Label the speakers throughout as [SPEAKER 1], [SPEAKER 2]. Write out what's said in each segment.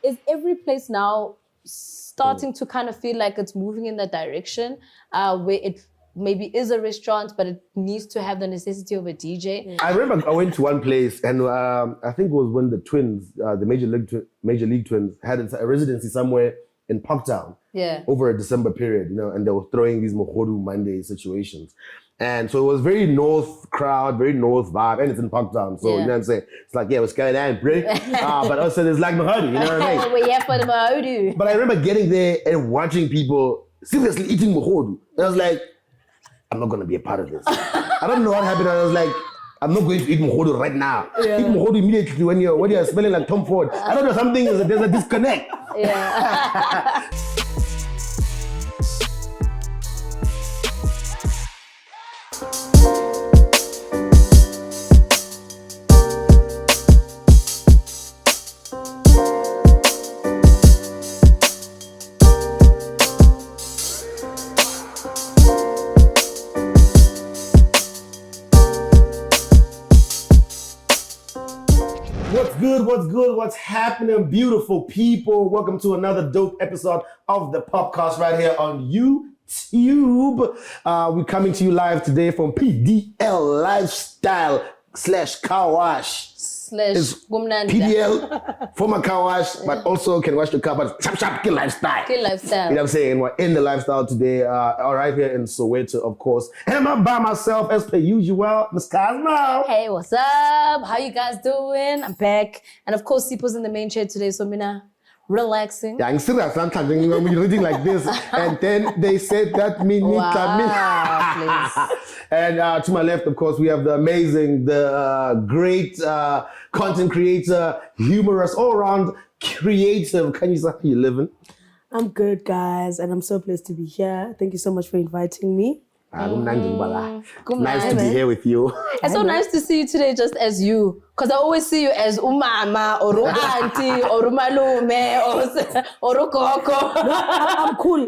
[SPEAKER 1] is every place now starting to kind of feel like it's moving in that direction where it maybe is a restaurant, but it needs to have the necessity of a DJ.
[SPEAKER 2] I remember I went to one place, and I think it was when the Twins, the Major League Twins, had a residency somewhere in Parktown over a December period, and they were throwing these Mogodu Monday situations. And so it was very north crowd, very north vibe, and it's in Parktown. So, you know what I'm saying? It's like, what's going on, bro? But also there's like Mogodu, you know what I mean?
[SPEAKER 1] We're here for the Mogodu.
[SPEAKER 2] But I remember getting there and watching people seriously eating Mogodu. And I was like, I'm not going to be a part of this. I don't know what happened. I was like, I'm not going to eat Mogodu right now. Eat Mogodu immediately when you're smelling like Tom Ford. I don't know, there's a disconnect.
[SPEAKER 1] Yeah.
[SPEAKER 2] What's good? What's happening, beautiful people? Welcome to another dope episode of the POPcast right here on YouTube. We're coming to you live today from PDL Lifestyle / Car Wash. PDL, former car wash, but also can wash the car, but sharp, kill lifestyle.
[SPEAKER 1] Kill lifestyle.
[SPEAKER 2] You know what I'm saying? We're in the lifestyle today, all right here in Soweto, of course. And I'm not by myself, as per usual, Miss Cosmo.
[SPEAKER 1] Hey, what's up? How you guys doing? I'm back. And of course, Sipo's in the main chair today, so Mina, relaxing.
[SPEAKER 2] Yeah, I'm still sometimes when you're reading like this, and then they said that Minnie Dlamini. And to my left, of course, we have the amazing, the great content creator, humorous, all-around creative. Can you say how you living?
[SPEAKER 3] I'm good, guys, and I'm so pleased to be here. Thank you so much for inviting me.
[SPEAKER 2] Nice to be here with you.
[SPEAKER 1] It's so nice to see you today just as you. Because I always see you as umama or auntie or umalume or ukoko.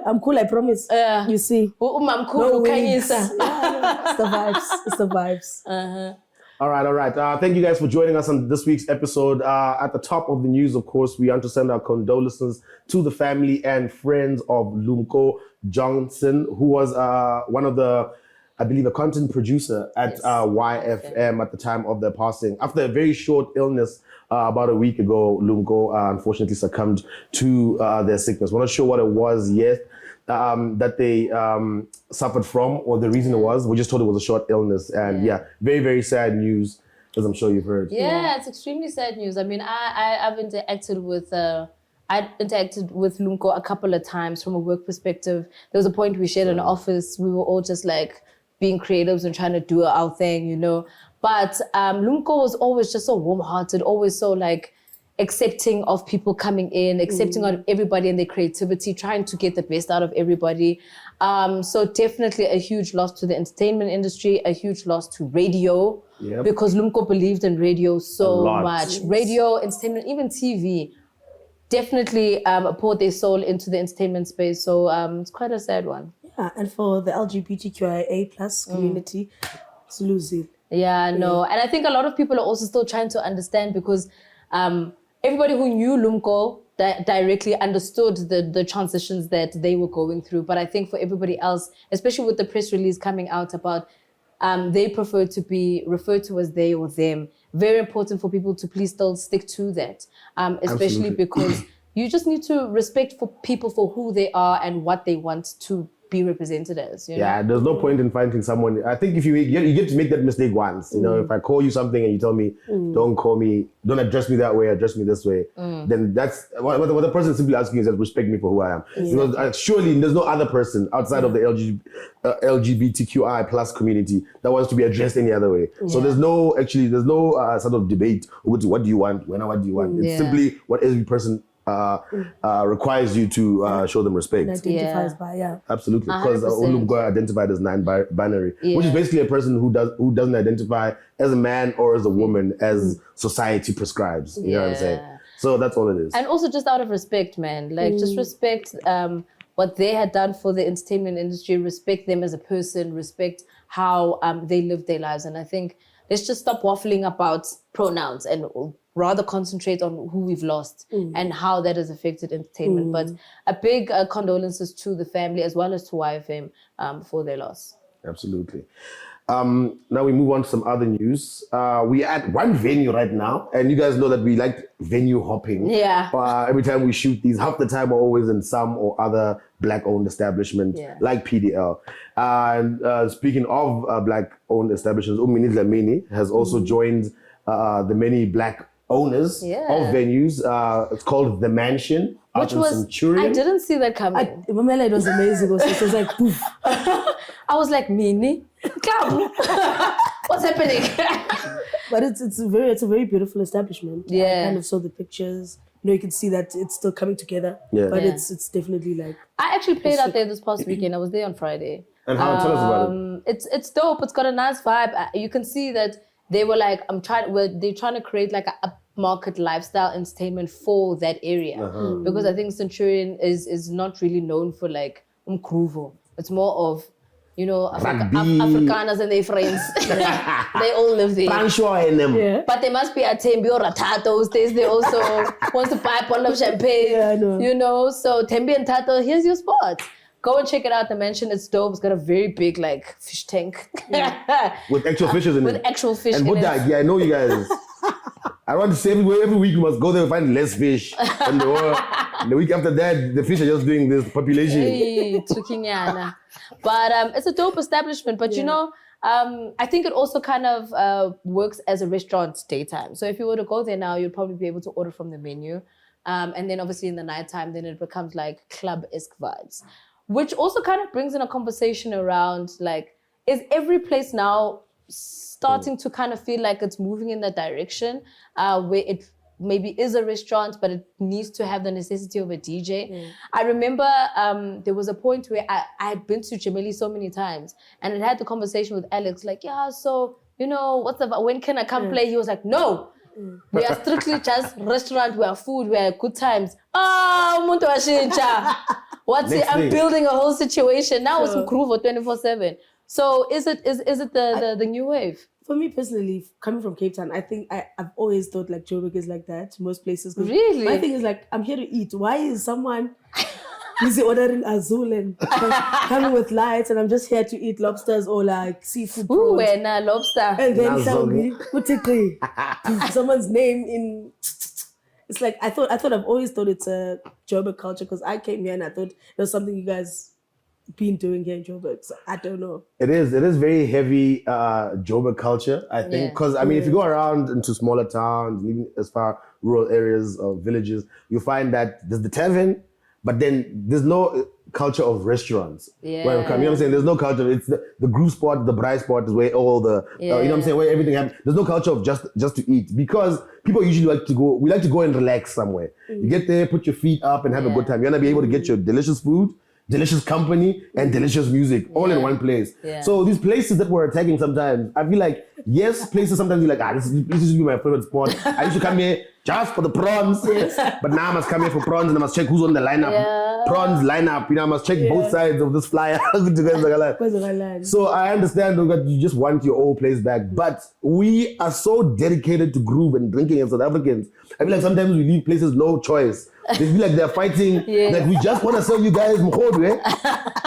[SPEAKER 3] I'm cool, I promise. You see.
[SPEAKER 1] I'm cool.
[SPEAKER 3] It's the vibes.
[SPEAKER 1] Uh-huh.
[SPEAKER 2] All right. Thank you guys for joining us on this week's episode. At the top of the news, of course, we want to send our condolences to the family and friends of Lumko Johnson, who was one of the, I believe, a content producer at YFM at the time of their passing. After a very short illness about a week ago, Lumko unfortunately succumbed to their sickness. We're not sure what it was yet that they suffered from or the reason it was. We just told it was a short illness. And very, very sad news, as I'm sure you've heard.
[SPEAKER 1] Yeah, it's extremely sad news. I mean, I've interacted with Lumko a couple of times from a work perspective. There was a point we shared an office. We were all just like being creatives and trying to do our thing, But Lumko was always just so warm-hearted, always so like accepting of people coming in, accepting of everybody and their creativity, trying to get the best out of everybody. So definitely a huge loss to the entertainment industry, a huge loss to radio, because Lumko believed in radio so much. Radio, entertainment, even TV. Definitely poured their soul into the entertainment space. So it's quite a sad one.
[SPEAKER 3] Yeah, and for the LGBTQIA plus community, it's losing.
[SPEAKER 1] Yeah, no. And I think a lot of people are also still trying to understand because everybody who knew Lumko directly understood the transitions that they were going through. But I think for everybody else, especially with the press release coming out about they prefer to be referred to as they or them, very important for people to please still stick to that, especially because you just need to respect for people for who they are and what they want to be represented as.
[SPEAKER 2] Yeah, there's no point in finding someone. I think if you get to make that mistake once, if I call you something and you tell me, don't address me that way, address me this way, then that's what the person simply asking is that respect me for who I am. Because surely there's no other person outside of the LGBTQI plus community that wants to be addressed any other way. So there's no sort of debate. What do you want? What do you want? It's simply what every person requires you to show them respect.
[SPEAKER 3] And identifies by,
[SPEAKER 2] Absolutely. Because Olumgo identified as non-binary, which is basically a person who doesn't identify as a man or as a woman as society prescribes. You know what I'm saying? So that's all it is.
[SPEAKER 1] And also just out of respect, man. Like just respect what they had done for the entertainment industry, respect them as a person, respect how they lived their lives. And I think let's just stop waffling about pronouns and rather concentrate on who we've lost and how that has affected entertainment. But a big condolences to the family as well as to YFM for their loss.
[SPEAKER 2] Absolutely. Now we move on to some other news. We're at one venue right now, and you guys know that we like venue hopping.
[SPEAKER 1] Yeah.
[SPEAKER 2] Every time we shoot these, half the time we're always in some or other Black-owned establishment like PDL. And speaking of Black-owned establishments, Minnie Dlamini has also joined the many Black owners of venues. It's called The Mansion.
[SPEAKER 1] Which was, I didn't see that coming.
[SPEAKER 3] Mamela, it was amazing. It was like, poof.
[SPEAKER 1] I was like, Minnie, come. What's happening?
[SPEAKER 3] But it's a very beautiful establishment.
[SPEAKER 1] Yeah.
[SPEAKER 3] I kind of saw the pictures. You know, you can see that it's still coming together.
[SPEAKER 2] Yeah.
[SPEAKER 3] But it's definitely like.
[SPEAKER 1] I actually played out there this past weekend. I was there on Friday.
[SPEAKER 2] And how? Tell us about it.
[SPEAKER 1] It's dope. It's got a nice vibe. You can see that they were like, they're trying to create like a market lifestyle entertainment for that area. Because I think Centurion is not really known for like umkruvo. It's more of, you know, Afrikaners and their friends. They all live there.
[SPEAKER 3] Yeah.
[SPEAKER 1] But they must be at Tembi or Tato those days. They also want to buy a bottle of champagne.
[SPEAKER 3] Yeah, I know.
[SPEAKER 1] You know, so Tembi and Tato, here's your spot. Go and check it out. The Mansion, it's dope. It's got a very big like fish tank.
[SPEAKER 2] With actual fishes in it.
[SPEAKER 1] With actual fish
[SPEAKER 2] and
[SPEAKER 1] in it.
[SPEAKER 2] I know you guys. I want to say every week we must go there and find less fish. And the week after that, the fish are just doing this population.
[SPEAKER 1] Hey, but it's a dope establishment. But you know, I think it also kind of works as a restaurant daytime. So if you were to go there now, you'd probably be able to order from the menu. And then obviously in the nighttime, then it becomes like club-esque vibes. Which also kind of brings in a conversation around like, is every place now starting to kind of feel like it's moving in that direction where it maybe is a restaurant, but it needs to have the necessity of a DJ. I remember there was a point where I had been to Jamili so many times and I had the conversation with Alex, like, yeah, so, you know, when can I come play? He was like, no, we are strictly just restaurant, we are food, we are good times. Oh, muntu washintsha. What's it? I'm building a whole situation. Now it's Mkruvo 24/7. So is it the new wave?
[SPEAKER 3] For me personally, coming from Cape Town, I think I've always thought like Joburg is like that. Most places.
[SPEAKER 1] Really?
[SPEAKER 3] My thing is like, I'm here to eat. Why is someone busy ordering azul and coming with lights and I'm just here to eat lobsters or like seafood prawns?
[SPEAKER 1] Ooh, and lobster.
[SPEAKER 3] And then tell me, someone's name in... It's like, I've always thought it's a Joburg culture because I came here and I thought it was something you guys been doing here in Joburg. So I don't know. It
[SPEAKER 2] is very heavy Joburg culture, I think. Because, I mean, if you go around into smaller towns, even as far rural areas or villages, you find that there's the tavern, but then there's no culture of restaurants.
[SPEAKER 1] Yeah.
[SPEAKER 2] Where you know what I'm saying? There's no culture. It's the group spot, the bride spot is where all the, you know what I'm saying, where everything happens. There's no culture of just to eat because people usually we like to go and relax somewhere. You get there, put your feet up and have a good time. You're going to be able to get your delicious food, delicious company, and delicious music all in one place.
[SPEAKER 1] Yeah.
[SPEAKER 2] So these places that we're attacking sometimes, I feel like, yes, places sometimes you're like, this used to be my favorite spot. I used to come here just for the prawns. But now I must come here for prawns and I must check who's on the lineup. Prawns lineup, you know, I must check both sides of this flyer. So I understand that you just want your old place back. But we are so dedicated to groove and drinking as South Africans. I feel like sometimes we leave places no choice. They feel like they're fighting, like we just want to sell you guys Mogodu,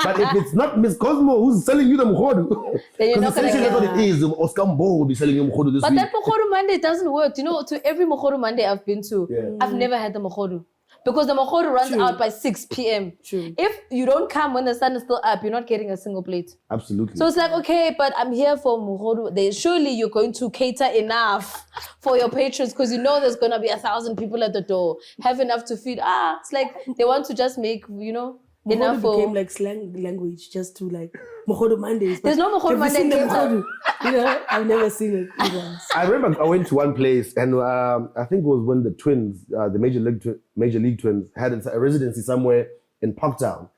[SPEAKER 2] But if it's not Miss Cosmo who's selling you the Mogodu,
[SPEAKER 1] then you're not going to
[SPEAKER 2] get what it is. Oscar Mbo will be selling you Mogodu this week.
[SPEAKER 1] But that Mogodu Monday doesn't work. You know, to every Mogodu Monday I've been to, I've never had the Mogodu. Because the Mogodu runs out by 6 p.m. If you don't come when the sun is still up, you're not getting a single plate.
[SPEAKER 2] Absolutely.
[SPEAKER 1] So it's like, okay, but I'm here for Mogodu. Surely you're going to cater enough for your patrons because you know there's going to be 1,000 people at the door. Have enough to feed. It's like they want to just make, you know,
[SPEAKER 3] Mogodu
[SPEAKER 1] enough for...
[SPEAKER 3] became like slang language just to like Mogodu Mondays.
[SPEAKER 1] There's no Mogodu Monday in Cape Town.
[SPEAKER 3] You know, I've never seen it either.
[SPEAKER 2] I remember I went to one place and I think it was when the Twins, the Major League Twins, had a residency somewhere in Parktown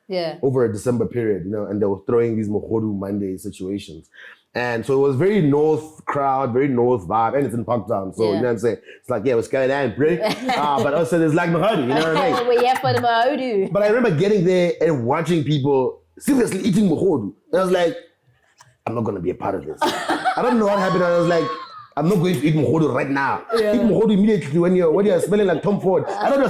[SPEAKER 2] over a December period, you know, and they were throwing these Mogodu Monday situations. And so it was very north crowd, very north vibe, and it's in Parktown. So, you know what I'm saying? It's like, what's going on, bro? But also there's like Mogodu, you know what I mean?
[SPEAKER 1] We're here for the Mogodu.
[SPEAKER 2] But I remember getting there and watching people seriously eating Mogodu. And I was like, I'm not going to be a part of this. I don't know what happened. I was like, I'm not going to eat Mogodu right now.
[SPEAKER 3] Yeah.
[SPEAKER 2] Eat Mogodu immediately when you're smelling like Tom Ford. I don't know,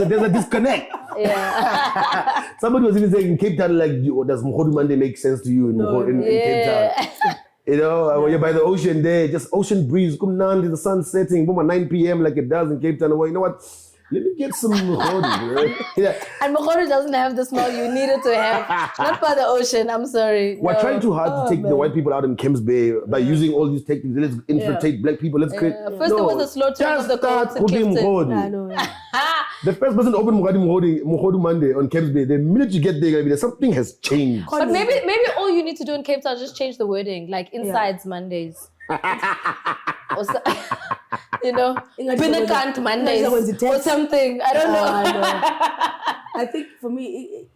[SPEAKER 2] there's a disconnect.
[SPEAKER 1] Yeah.
[SPEAKER 2] Somebody was even saying in Cape Town, like, does Mogodu Monday make sense to you in Cape Town? You know, when you're by the ocean there, just ocean breeze, come down, the sun setting, boom, at 9 p.m. like it does in Cape Town. Well, you know what? Let me get some Mogodu, right? Yeah.
[SPEAKER 1] And Mogodu doesn't have the smell you needed to have. Not by the ocean, I'm sorry.
[SPEAKER 2] We're trying too hard to take the white people out in Kemps Bay by using all these techniques. Let's infiltrate black people. Let's create.
[SPEAKER 1] First there was a slaughtering of the goats in Clifton.
[SPEAKER 3] I know.
[SPEAKER 2] The first person to open Mogodu Monday on Kemps Bay, the minute you get there, something has changed.
[SPEAKER 1] But maybe all you need to do in Cape Town is just change the wording, like insides Mondays. Or so, you know, Binakant Mondays or something. I don't know.
[SPEAKER 3] I think for me,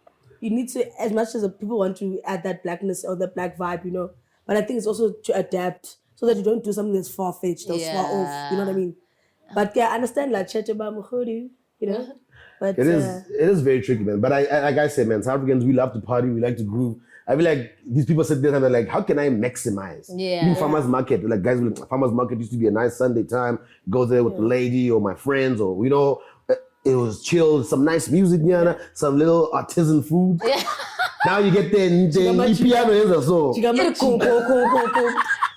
[SPEAKER 3] you need to, as much as people want to add that blackness or the black vibe, you know, but I think it's also to adapt so that you don't do something that's far-fetched or far off, you know what I mean? But yeah, I understand like chat about Mogodu, you know. But
[SPEAKER 2] it is very tricky, man. But like I said, man, South Africans, we love to party, we like to groove. I feel like these people sit there and they're like, how can I maximize? Even farmers market, like guys, farmers market used to be a nice Sunday time. Go there with the lady or my friends, or you know, it was chill, some nice music, some little artisan food. Now you get there and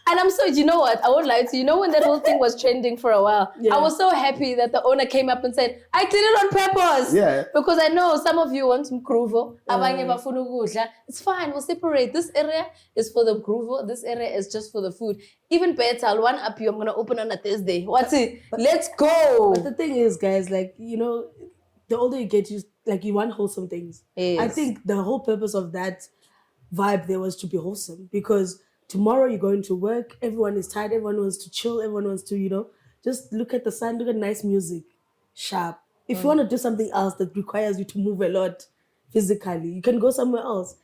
[SPEAKER 1] And I'm so, you know what? I won't lie to you. You know when that whole thing was trending for a while? I was so happy that the owner came up and said, I did it on purpose.
[SPEAKER 2] Yeah.
[SPEAKER 1] Because I know some of you want some gruvo. It's fine, we'll separate. This area is for the gruvo. This area is just for the food. Even better, I'll one up you. I'm going to open on a Thursday. What's it? Let's go.
[SPEAKER 3] But the thing is, guys, like, you know, the older you get, you want wholesome things.
[SPEAKER 1] Yes.
[SPEAKER 3] I think the whole purpose of that vibe there was to be wholesome, because tomorrow you're going to work, everyone is tired, everyone wants to chill, everyone wants to, you know, just look at the sun, look at nice music, sharp. If you want to do something else that requires you to move a lot physically, you can go somewhere else.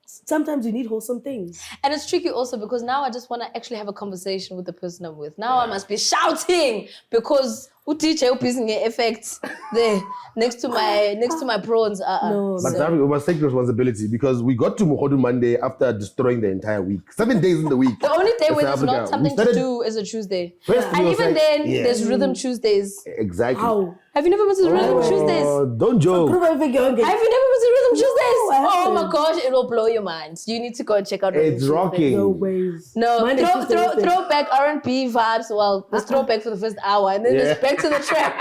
[SPEAKER 3] Sometimes you need wholesome things.
[SPEAKER 1] And it's tricky also because now I just want to actually have a conversation with the person I'm with. Now I must be shouting because teacher using effects there next to my prawns.
[SPEAKER 3] No,
[SPEAKER 2] but we must take responsibility because we got to Mogodu Monday after destroying the entire week. 7 days in the week.
[SPEAKER 1] The only day where there's not something to do is a Tuesday. And even then, there's Rhythm Tuesdays.
[SPEAKER 2] Exactly.
[SPEAKER 3] How?
[SPEAKER 1] Have you never been to Rhythm Tuesdays?
[SPEAKER 2] Don't joke.
[SPEAKER 1] Have you never been to Rhythm Tuesdays? Oh my gosh, it will blow your mind. You need to go and check out Rhythm Tuesdays.
[SPEAKER 2] It's rocking.
[SPEAKER 3] No ways.
[SPEAKER 1] No, throw back R&B vibes. Well, let's throw back for the first hour and then just back to the trap.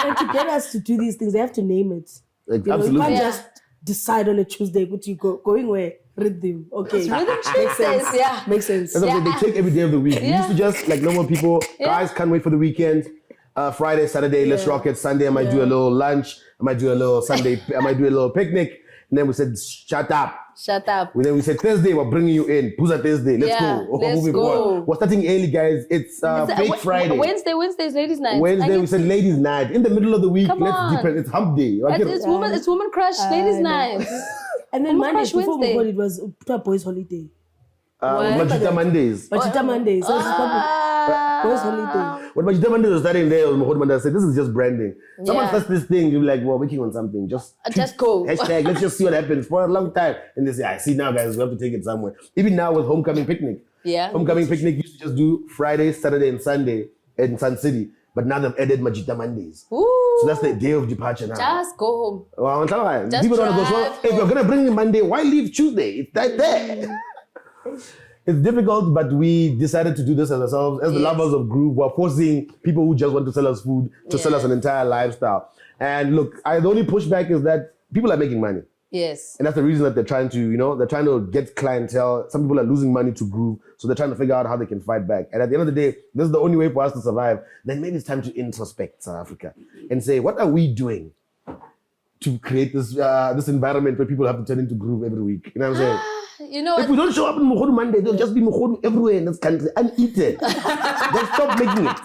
[SPEAKER 3] And to get us to do these things, they have to name it.
[SPEAKER 2] Absolutely.
[SPEAKER 3] You can't just decide on a Tuesday, but you going where? Rhythm. Okay.
[SPEAKER 1] Rhythm Tuesdays, yeah.
[SPEAKER 3] Makes sense.
[SPEAKER 2] That's what they take every day of the week. We used to just, like normal people, guys can't wait for the weekend. Friday, Saturday, let's rock it. Sunday, I might do a little lunch. I might do a little Sunday, I might do a little picnic. And then we said, shut up.
[SPEAKER 1] And
[SPEAKER 2] then we said, Thursday, we're bringing you in. Puza Thursday, let's go.
[SPEAKER 1] Let's go.
[SPEAKER 2] We're starting early, guys. It's Fake Friday.
[SPEAKER 1] Wednesday is ladies' night.
[SPEAKER 2] Wednesday, we said ladies' night. In the middle of the week,
[SPEAKER 1] Come
[SPEAKER 2] let's
[SPEAKER 1] on.
[SPEAKER 2] deepen. It's hump day.
[SPEAKER 1] It's woman crush, ladies' night.
[SPEAKER 3] And then Monday,
[SPEAKER 1] Crush
[SPEAKER 3] before
[SPEAKER 1] Wednesday.
[SPEAKER 3] it was boys' holiday.
[SPEAKER 2] Majita Mondays.
[SPEAKER 3] Majita Mondays. So it's boys' holiday.
[SPEAKER 2] When Majita Mondays was starting there, Mogodu Monday, I said, this is just branding. Someone starts this thing, you're like, well, working on something. Just
[SPEAKER 1] go.
[SPEAKER 2] Hashtag, let's just see what happens for a long time. And they say, I see now, guys, we have to take it somewhere. Even now with Homecoming Picnic.
[SPEAKER 1] Yeah.
[SPEAKER 2] Homecoming Picnic used to just do Friday, Saturday, and Sunday in Sun City. But now they've added Majita Mondays.
[SPEAKER 1] Ooh.
[SPEAKER 2] So that's the day of departure now.
[SPEAKER 1] Just go home.
[SPEAKER 2] Well,
[SPEAKER 1] Just
[SPEAKER 2] people don't go, so
[SPEAKER 1] drive
[SPEAKER 2] if you're going to bring in Monday, why leave Tuesday? It's right there. It's difficult, but we decided to do this as ourselves. As the lovers of groove, we're forcing people who just want to sell us food to sell us an entire lifestyle. And look, the only pushback is that people are making money.
[SPEAKER 1] Yes.
[SPEAKER 2] And that's the reason that they're trying to, they're trying to get clientele. Some people are losing money to groove, so they're trying to figure out how they can fight back. And at the end of the day, this is the only way for us to survive. Then maybe it's time to introspect South Africa and say, what are we doing to create this this environment where people have to turn into groove every week? You know what I'm saying?
[SPEAKER 1] You know,
[SPEAKER 2] if we don't show up on Mogodu Monday, there'll just be Mogodu everywhere in this country and eat it. They'll stop making it.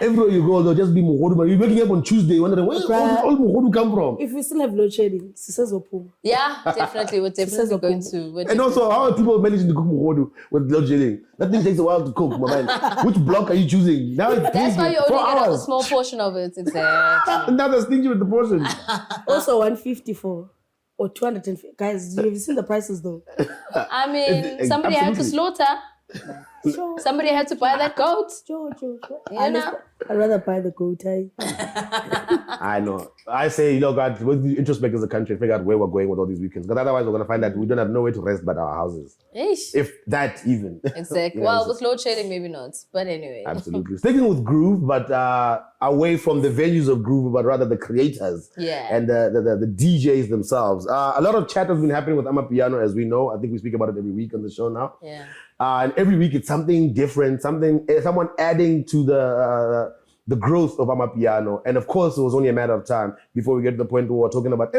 [SPEAKER 2] Everywhere you go, there'll just be Mogodu Monday. You're waking up on Tuesday wondering, where did all Mogodu come from?
[SPEAKER 3] If we still have load shedding, sisters will pull.
[SPEAKER 1] yeah, definitely. We're definitely going to.
[SPEAKER 2] And also, how are people managing to cook Mogodu with load shedding? That thing takes a while to cook, my man. Which block are you choosing? Now it's
[SPEAKER 1] That's why you only get a
[SPEAKER 2] hours.
[SPEAKER 1] small portion of it. Exactly.
[SPEAKER 2] Now they're stingy with the portion.
[SPEAKER 3] Also 154 or 250. Guys, have you seen the prices though?
[SPEAKER 1] I mean, somebody had to slaughter.
[SPEAKER 3] Sure.
[SPEAKER 1] Somebody had to buy that goat.
[SPEAKER 3] Sure.
[SPEAKER 1] You know?
[SPEAKER 3] I'd rather buy the goat.
[SPEAKER 2] I know. I say, you know, God, we introspect as a country and figure out where we're going with all these weekends. Because otherwise, we're going to find that we don't have nowhere to rest but our houses.
[SPEAKER 1] Ish.
[SPEAKER 2] If that even.
[SPEAKER 1] Exactly.
[SPEAKER 2] You know,
[SPEAKER 1] Well,
[SPEAKER 2] so-
[SPEAKER 1] with load shedding, maybe not. But anyway.
[SPEAKER 2] Absolutely. Sticking with groove, but away from the venues of groove, but rather the creators
[SPEAKER 1] Yeah.
[SPEAKER 2] and the DJs themselves. A lot of chat has been happening with Amapiano, as we know. I think we speak about it every week on the show now.
[SPEAKER 1] Yeah.
[SPEAKER 2] And every week it's something different, someone adding to the growth of Amapiano. And of course, it was only a matter of time before we get to the point where we're talking about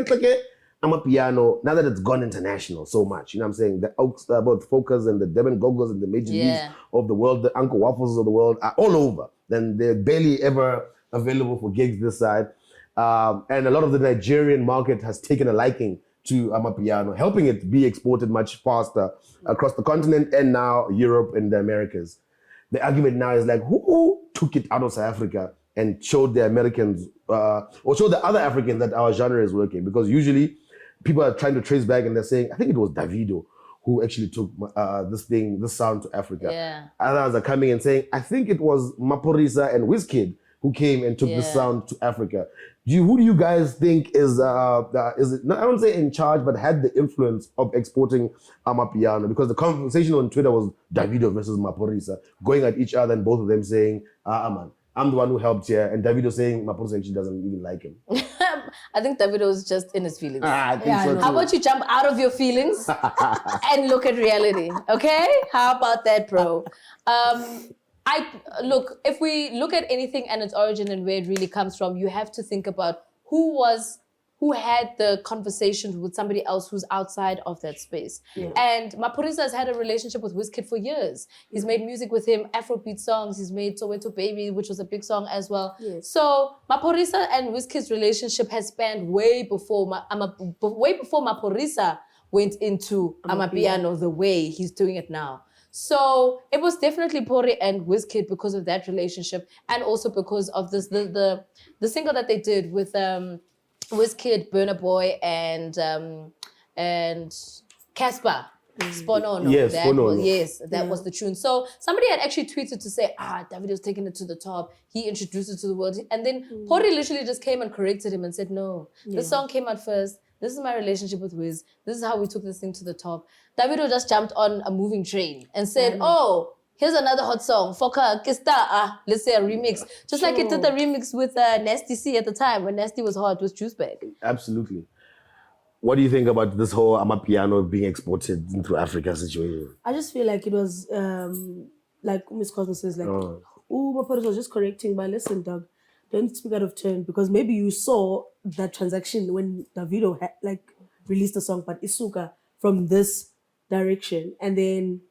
[SPEAKER 2] Amapiano, now that it's gone international so much. You know what I'm saying? The Oaks, both Focus and the Devon Gogos and the Major Leagues of the world, the Uncle Waffles of the world are all over. Then they're barely ever available for gigs this side. And a lot of the Nigerian market has taken a liking to Amapiano, helping it be exported much faster across the continent and now Europe and the Americas. The argument now is like, who took it out of South Africa and showed the Americans or showed the other Africans that our genre is working? Because usually people are trying to trace back and they're saying, I think it was Davido who actually took this sound to Africa.
[SPEAKER 1] Yeah.
[SPEAKER 2] Others are coming and saying, I think it was Maphorisa and Wizkid who came and took this sound to Africa. Who do you guys think is it, I don't say in charge, but had the influence of exporting Amapiano? Because the conversation on Twitter was Davido versus Maphorisa, going at each other and both of them saying, man, I'm the one who helped here. And Davido saying Maphorisa actually doesn't even like him.
[SPEAKER 1] I think Davido was just in his feelings.
[SPEAKER 2] I think so too.
[SPEAKER 1] How about you jump out of your feelings and look at reality? Okay? How about that, bro? If we look at anything and its origin and where it really comes from, you have to think about who had the conversation with somebody else who's outside of that space. Yeah. And Maphorisa has had a relationship with Wizkid for years. He's made music with him, Afrobeat songs. He's made Soweto Baby, which was a big song as well. Yes. So Maphorisa and Wizkid's relationship has spanned way before Maphorisa went into Amapiano the way he's doing it now. So it was definitely Pori and Wizkid because of that relationship, and also because of this the single that they did with Wizkid, Burna Boy, and Casper. Sponono.
[SPEAKER 2] Yes, Sponono.
[SPEAKER 1] That was the tune. So somebody had actually tweeted to say, Davido's taking it to the top. He introduced it to the world. And then Pori literally just came and corrected him and said, no, this song came out first. This is my relationship with Wiz. This is how we took this thing to the top. Davido just jumped on a moving train and said, here's another hot song. Foka, Kista, let's say a remix. Just like he did the remix with Nasty C at the time when Nasty was hot with Juice Bag.
[SPEAKER 2] Absolutely. What do you think about this whole Amapiano being exported into Africa situation?
[SPEAKER 3] I just feel like it was, like Miss Cosmo says, like, Maphorisa was just correcting my lesson, dog. Don't speak out of turn, because maybe you saw that transaction when Davido released the song, but Isuka from this direction. And then,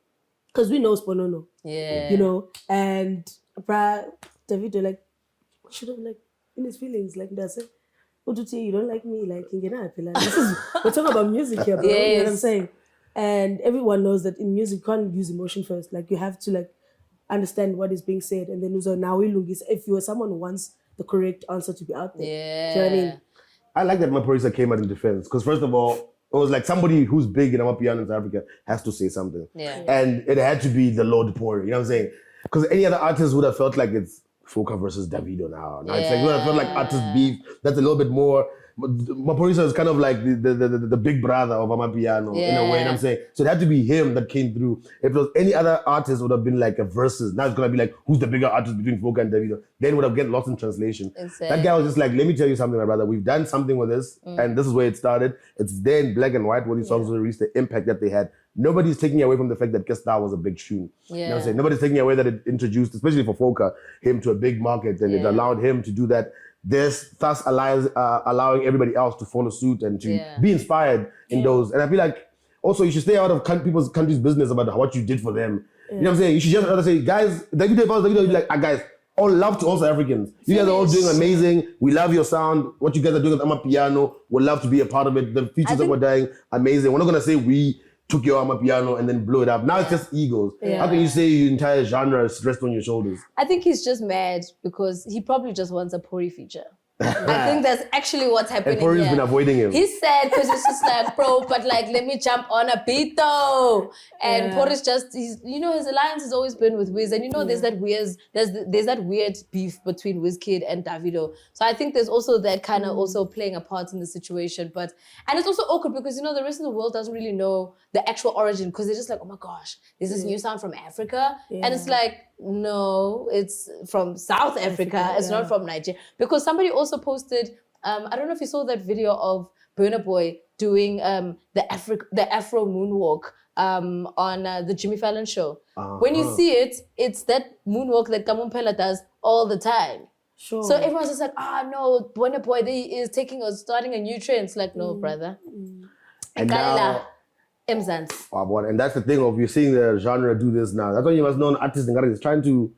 [SPEAKER 3] because we know Sponono, you know, and Davido, should have, in his feelings, that's it. You don't like me, we're talking about music here, bro. Yes. You know what I'm saying? And everyone knows that in music, you can't use emotion first. You have to, understand what is being said. And then, if you are someone who wants the correct answer to be out there.
[SPEAKER 1] Yeah.
[SPEAKER 3] Do you know what I mean?
[SPEAKER 2] I like that Maphorisa came out in defense, because first of all, it was like somebody who's big in Amapiano in South Africa has to say something.
[SPEAKER 1] Yeah.
[SPEAKER 2] And it had to be the Lord Pori, you know what I'm saying? Because any other artist would have felt like it's Foka versus Davido now. It's like, you would have felt like artist beef. That's a little bit more. Maphorisa is kind of like the big brother of Amapiano in a way, you know what I'm saying? So it had to be him that came through. If it was any other artist, it would have been like a versus. Now it's going to be like, who's the bigger artist between Foka and Davido? Then it would have get lost in translation.
[SPEAKER 1] Exactly.
[SPEAKER 2] That guy was just like, let me tell you something, my brother. We've done something with this, and this is where it started. It's there in black and white when these songs were released, the impact that they had. Nobody's taking away from the fact that Kesta was a big tune.
[SPEAKER 1] Yeah.
[SPEAKER 2] You know what I'm saying? Nobody's taking away that it introduced, especially for Foka, him to a big market, and it allowed him to do that. This thus allowing everybody else to follow suit and to be inspired in those. And I feel like also you should stay out of people's country's business about what you did for them. You know what I'm saying? You should just rather say, guys, Davido, you'd be like, guys, all love to all South Africans. You guys are all doing amazing. We love your sound. What you guys are doing with Amapiano, we'd love to be a part of it. The features that we're doing, amazing. We're not gonna say we took your Amapiano and then blew it up. Now it's just egos. Yeah. How can you say your entire genre is stressed on your shoulders?
[SPEAKER 1] I think he's just mad because he probably just wants a Pori feature. I think that's actually what's happening
[SPEAKER 2] And Pori's
[SPEAKER 1] here.
[SPEAKER 2] been avoiding him.
[SPEAKER 1] He's sad because it's just like, bro, but like, let me jump on a beat though. And Pori's just, his alliance has always been with Wiz. And there's that weird beef between Wizkid and Davido. So I think there's also that kind of also playing a part in the situation. And it's also awkward because, the rest of the world doesn't really know the actual origin because they're just like, oh my gosh, there's this new sound from Africa. Yeah. And it's like, no, it's from South Africa. It's not from Nigeria. Because somebody also posted, I don't know if you saw that video of Burna Boy doing the Afro moonwalk on the Jimmy Fallon show. When you see it, it's that moonwalk that Kamumpela does all the time.
[SPEAKER 3] Sure.
[SPEAKER 1] So everyone's just like, no, Burna Boy is starting a new trend. It's like, no, brother.
[SPEAKER 2] And now,
[SPEAKER 1] Mzansi.
[SPEAKER 2] And that's the thing of you're seeing the genre do this now. That's why you must know an artist is trying to,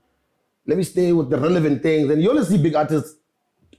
[SPEAKER 2] let me stay with the relevant things. And you only see big artists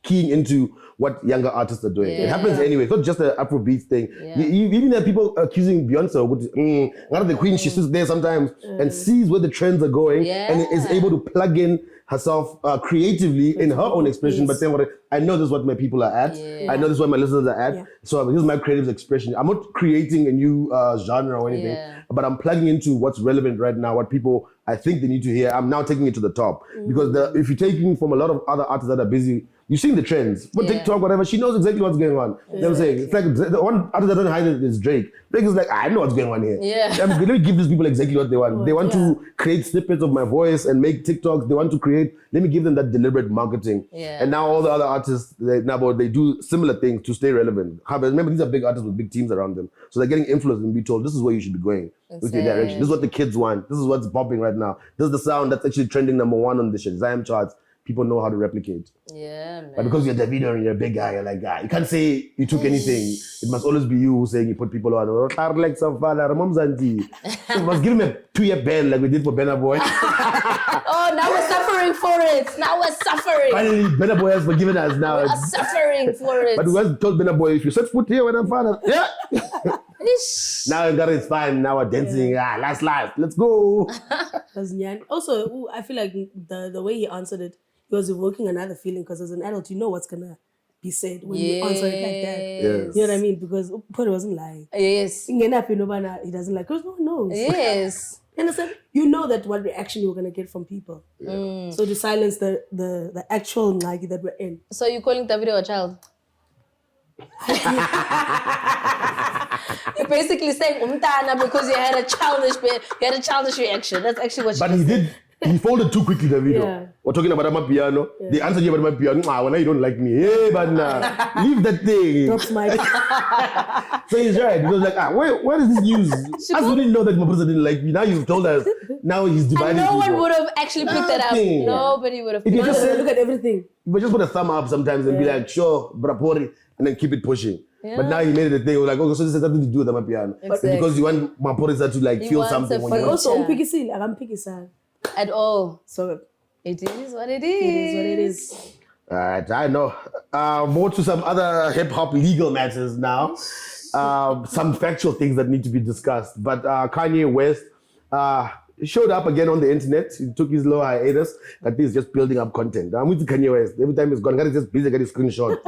[SPEAKER 2] keying into what younger artists are doing. It happens anyway. It's not just an Afrobeat thing.
[SPEAKER 1] Yeah.
[SPEAKER 2] You even have people accusing Beyonce of the queen. She sits there sometimes and sees where the trends are going and is able to plug in herself creatively in her own expression, but saying, I know this is what my people are at. I know this is what my listeners are at. So this is my creative expression. I'm not creating a new genre or anything, but I'm plugging into what's relevant right now, what people I think they need to hear. I'm now taking it to the top. Because if you're taking from a lot of other artists that are busy, you're seeing the trends. For TikTok, whatever, she knows exactly what's going on. You know what I'm saying? It's like the one artist that doesn't hide it is Drake. Drake is like, I know what's going on here. Let me give these people exactly what they want. They want to create snippets of my voice and make TikToks. They want to create, let me give them that deliberate marketing. And now all the other artists, they do similar things to stay relevant. Remember, these are big artists with big teams around them. So they're getting influenced and be told, this is where you should be going with your direction. This is what the kids want. This is what's popping right now. This is the sound that's actually trending #1 on the Shazam charts. People know how to replicate. Yeah, man. But because you're Davido and you're a big guy, you're like, you can't say you took anything. It must always be you who's saying you put people on. Like some father, you must give him a 2-year ban like we did for Burna Boy.
[SPEAKER 1] Now we're suffering for it. Now we're suffering.
[SPEAKER 2] Finally, Burna Boy has forgiven us now.
[SPEAKER 1] We're suffering for it.
[SPEAKER 2] But we once told Burna Boy, if you set foot here when I'm father, now it's fine. Now we're dancing. Last life. Let's go.
[SPEAKER 3] Also, I feel like the way he answered it, he was evoking another feeling because as an adult, you know what's going to be said when you answer it like that.
[SPEAKER 2] Yes.
[SPEAKER 3] You know what I mean? Because Pori wasn't lying.
[SPEAKER 1] Yes.
[SPEAKER 3] He doesn't like, because no one knows.
[SPEAKER 1] Yes.
[SPEAKER 3] You understand? You know that what reaction you're going to get from people. So to silence the actual Nagi that we're in.
[SPEAKER 1] So you're calling Davido a child? You're basically saying umtana because you had a childish reaction. That's actually what.
[SPEAKER 2] But he did. He folded too quickly. The video. We're talking about my piano. They answered you about my piano. When you don't like me, hey, but leave that thing.
[SPEAKER 3] Drops my.
[SPEAKER 2] So he's right. He was like, what is this news? Us we didn't know that my brother didn't like me. Now you've told us. Now he's dividing.
[SPEAKER 1] And no one would have actually picked that up. Nobody would have.
[SPEAKER 2] If you just
[SPEAKER 3] look at everything.
[SPEAKER 2] But just put a thumb up sometimes and be like, sure, brapori, and then keep it pushing. But now he made it a thing. Like, so this has nothing to do with the piano.
[SPEAKER 1] Exactly.
[SPEAKER 2] Because you want Maporisa to like feel something.
[SPEAKER 3] But also, I'm picky
[SPEAKER 1] at all.
[SPEAKER 3] So
[SPEAKER 1] it is what it is.
[SPEAKER 3] It is what it is.
[SPEAKER 2] Alright, I know. More to some other hip-hop legal matters now. Some factual things that need to be discussed. But Kanye West showed up again on the internet. He took his low hiatus. That he's just building up content. I'm with Kanye West. Every time he's gone, he's just busy getting screenshot.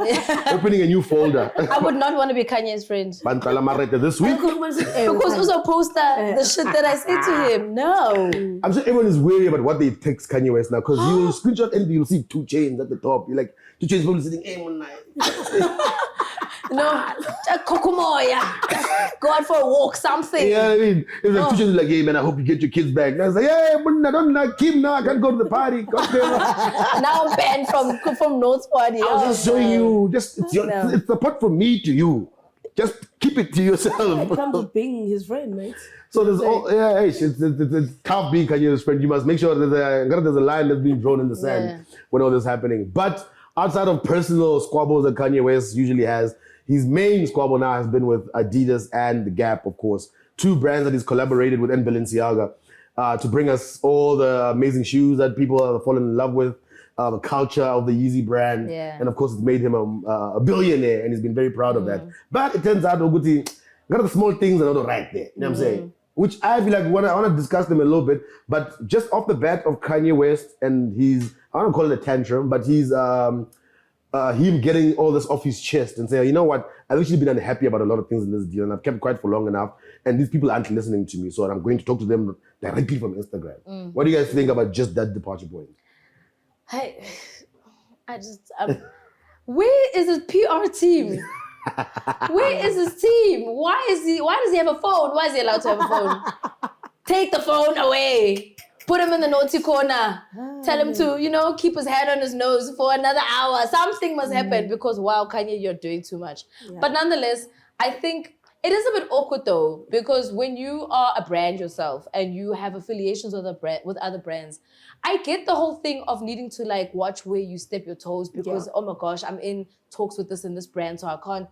[SPEAKER 2] Opening a new folder.
[SPEAKER 1] I would not want to be Kanye's friend.
[SPEAKER 2] This week.
[SPEAKER 1] Because also post the shit that I say to him. No.
[SPEAKER 2] I'm sure everyone is wary about what they text Kanye West now. Because you screenshot and you'll see 2 Chainz at the top. You're like, 2 Chainz probably sitting, hey, one night.
[SPEAKER 1] No, Kokumoya. Go out for a walk, something.
[SPEAKER 2] Yeah, I mean, it was like 2 Chainz like, hey man, I hope you get your kids back. And I was like, hey, but I don't like Kim now. I can't go to the party.
[SPEAKER 1] Now I'm banned from North's party.
[SPEAKER 2] I was just showing you. It's a pot from me to you. Just keep it to yourself.
[SPEAKER 3] It comes with being his friend, mate.
[SPEAKER 2] So there's it's tough being Kanye's friend. You must make sure there's a line that's being drawn in the sand when all this is happening. But outside of personal squabbles that Kanye West usually has, his main squabble now has been with Adidas and The Gap, of course. 2 brands that he's collaborated with and Balenciaga to bring us all the amazing shoes that people have fallen in love with, the culture of the Yeezy brand. Yeah. And of course, it's made him a billionaire and he's been very proud of that. But it turns out, Oguti, got the small things are not right there. You know what I'm saying? Which I feel like I want to discuss them a little bit. But just off the bat of Kanye West and I don't call it a tantrum, but he's him getting all this off his chest and say, you know what, I've actually been unhappy about a lot of things in this deal and I've kept quiet for long enough and these people aren't listening to me, so I'm going to talk to them directly from Instagram. What do you guys think about just that departure point?
[SPEAKER 1] Where is his PR team? Where is his team? Why does he have a phone? Why is he allowed to have a phone? Take the phone away. Put him in the naughty corner. Tell him to, keep his head on his nose for another hour. Something must happen because, wow, Kanye, you're doing too much. Yeah. But nonetheless, I think it is a bit awkward though, because when you are a brand yourself and you have affiliations with other brands, I get the whole thing of needing to like watch where you step your toes because, oh my gosh, I'm in talks with this and this brand, so I can't,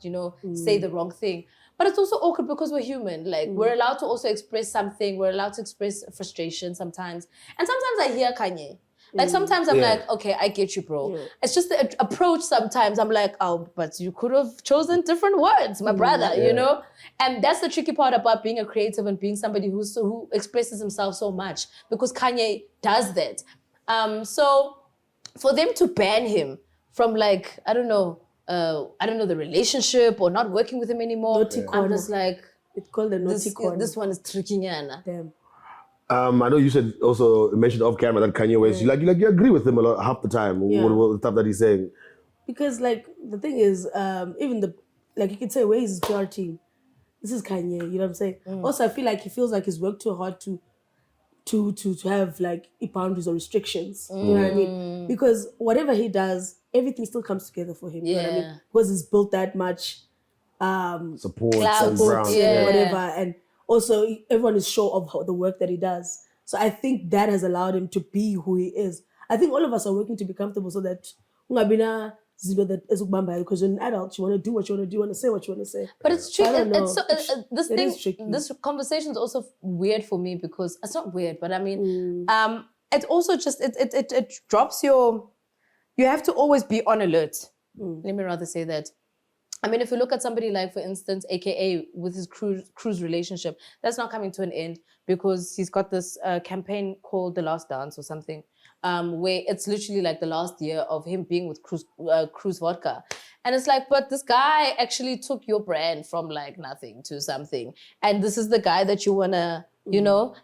[SPEAKER 1] say the wrong thing. But it's also awkward because we're human. Like, we're allowed to also express something. We're allowed to express frustration sometimes. And sometimes I hear Kanye. Like, sometimes I'm like, okay, I get you, bro. Yeah. It's just the approach sometimes. I'm like, oh, but you could have chosen different words, my brother, And that's the tricky part about being a creative and being somebody who expresses himself so much. Because Kanye does that. So for them to ban him from like, I don't know, the relationship or not working with him anymore. I'm just like,
[SPEAKER 3] it's called the naughty corner.
[SPEAKER 1] This one is tricking Yana.
[SPEAKER 3] Damn.
[SPEAKER 2] I know you mentioned off camera that Kanye West, you agree with him a lot, half the time, with the stuff that he's saying.
[SPEAKER 3] Because like, the thing is, even you could say, where is his PR team? This is Kanye, you know what I'm saying? Also, I feel like he feels like he's worked too hard to have like boundaries or restrictions. You know what I mean? Because whatever he does, everything still comes together for him. You know what I mean? Because he's built that much
[SPEAKER 2] support
[SPEAKER 3] and whatever. And also everyone is sure of the work that he does. So I think that has allowed him to be who he is. I think all of us are working to be comfortable so that because you're an adult, you want to do what you want to do, you want to say what you want to say.
[SPEAKER 1] But it's tricky. This conversation is also weird for me because it's not weird, but I mean, it also just it drops your. You have to always be on alert. Let me rather say that. I mean, if you look at somebody like, for instance, AKA with his cruise relationship, that's not coming to an end because he's got this campaign called The Last Dance or something. Where it's literally like the last year of him being with Cruise Vodka. And it's like, but this guy actually took your brand from like nothing to something. And this is the guy that you want to,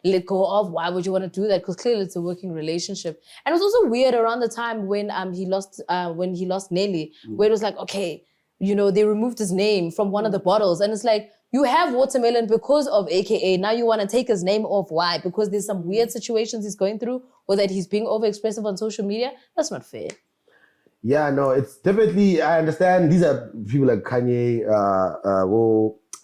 [SPEAKER 1] let go of. Why would you want to do that? Because clearly it's a working relationship. And it was also weird around the time when he lost Nelly, where it was like, okay, they removed his name from one of the bottles. And it's like, you have Watermelon because of AKA. Now you want to take his name off. Why? Because there's some weird situations he's going through or that he's being overexpressive on social media. That's not fair.
[SPEAKER 2] Yeah, no, it's definitely, I understand. These are people like Kanye,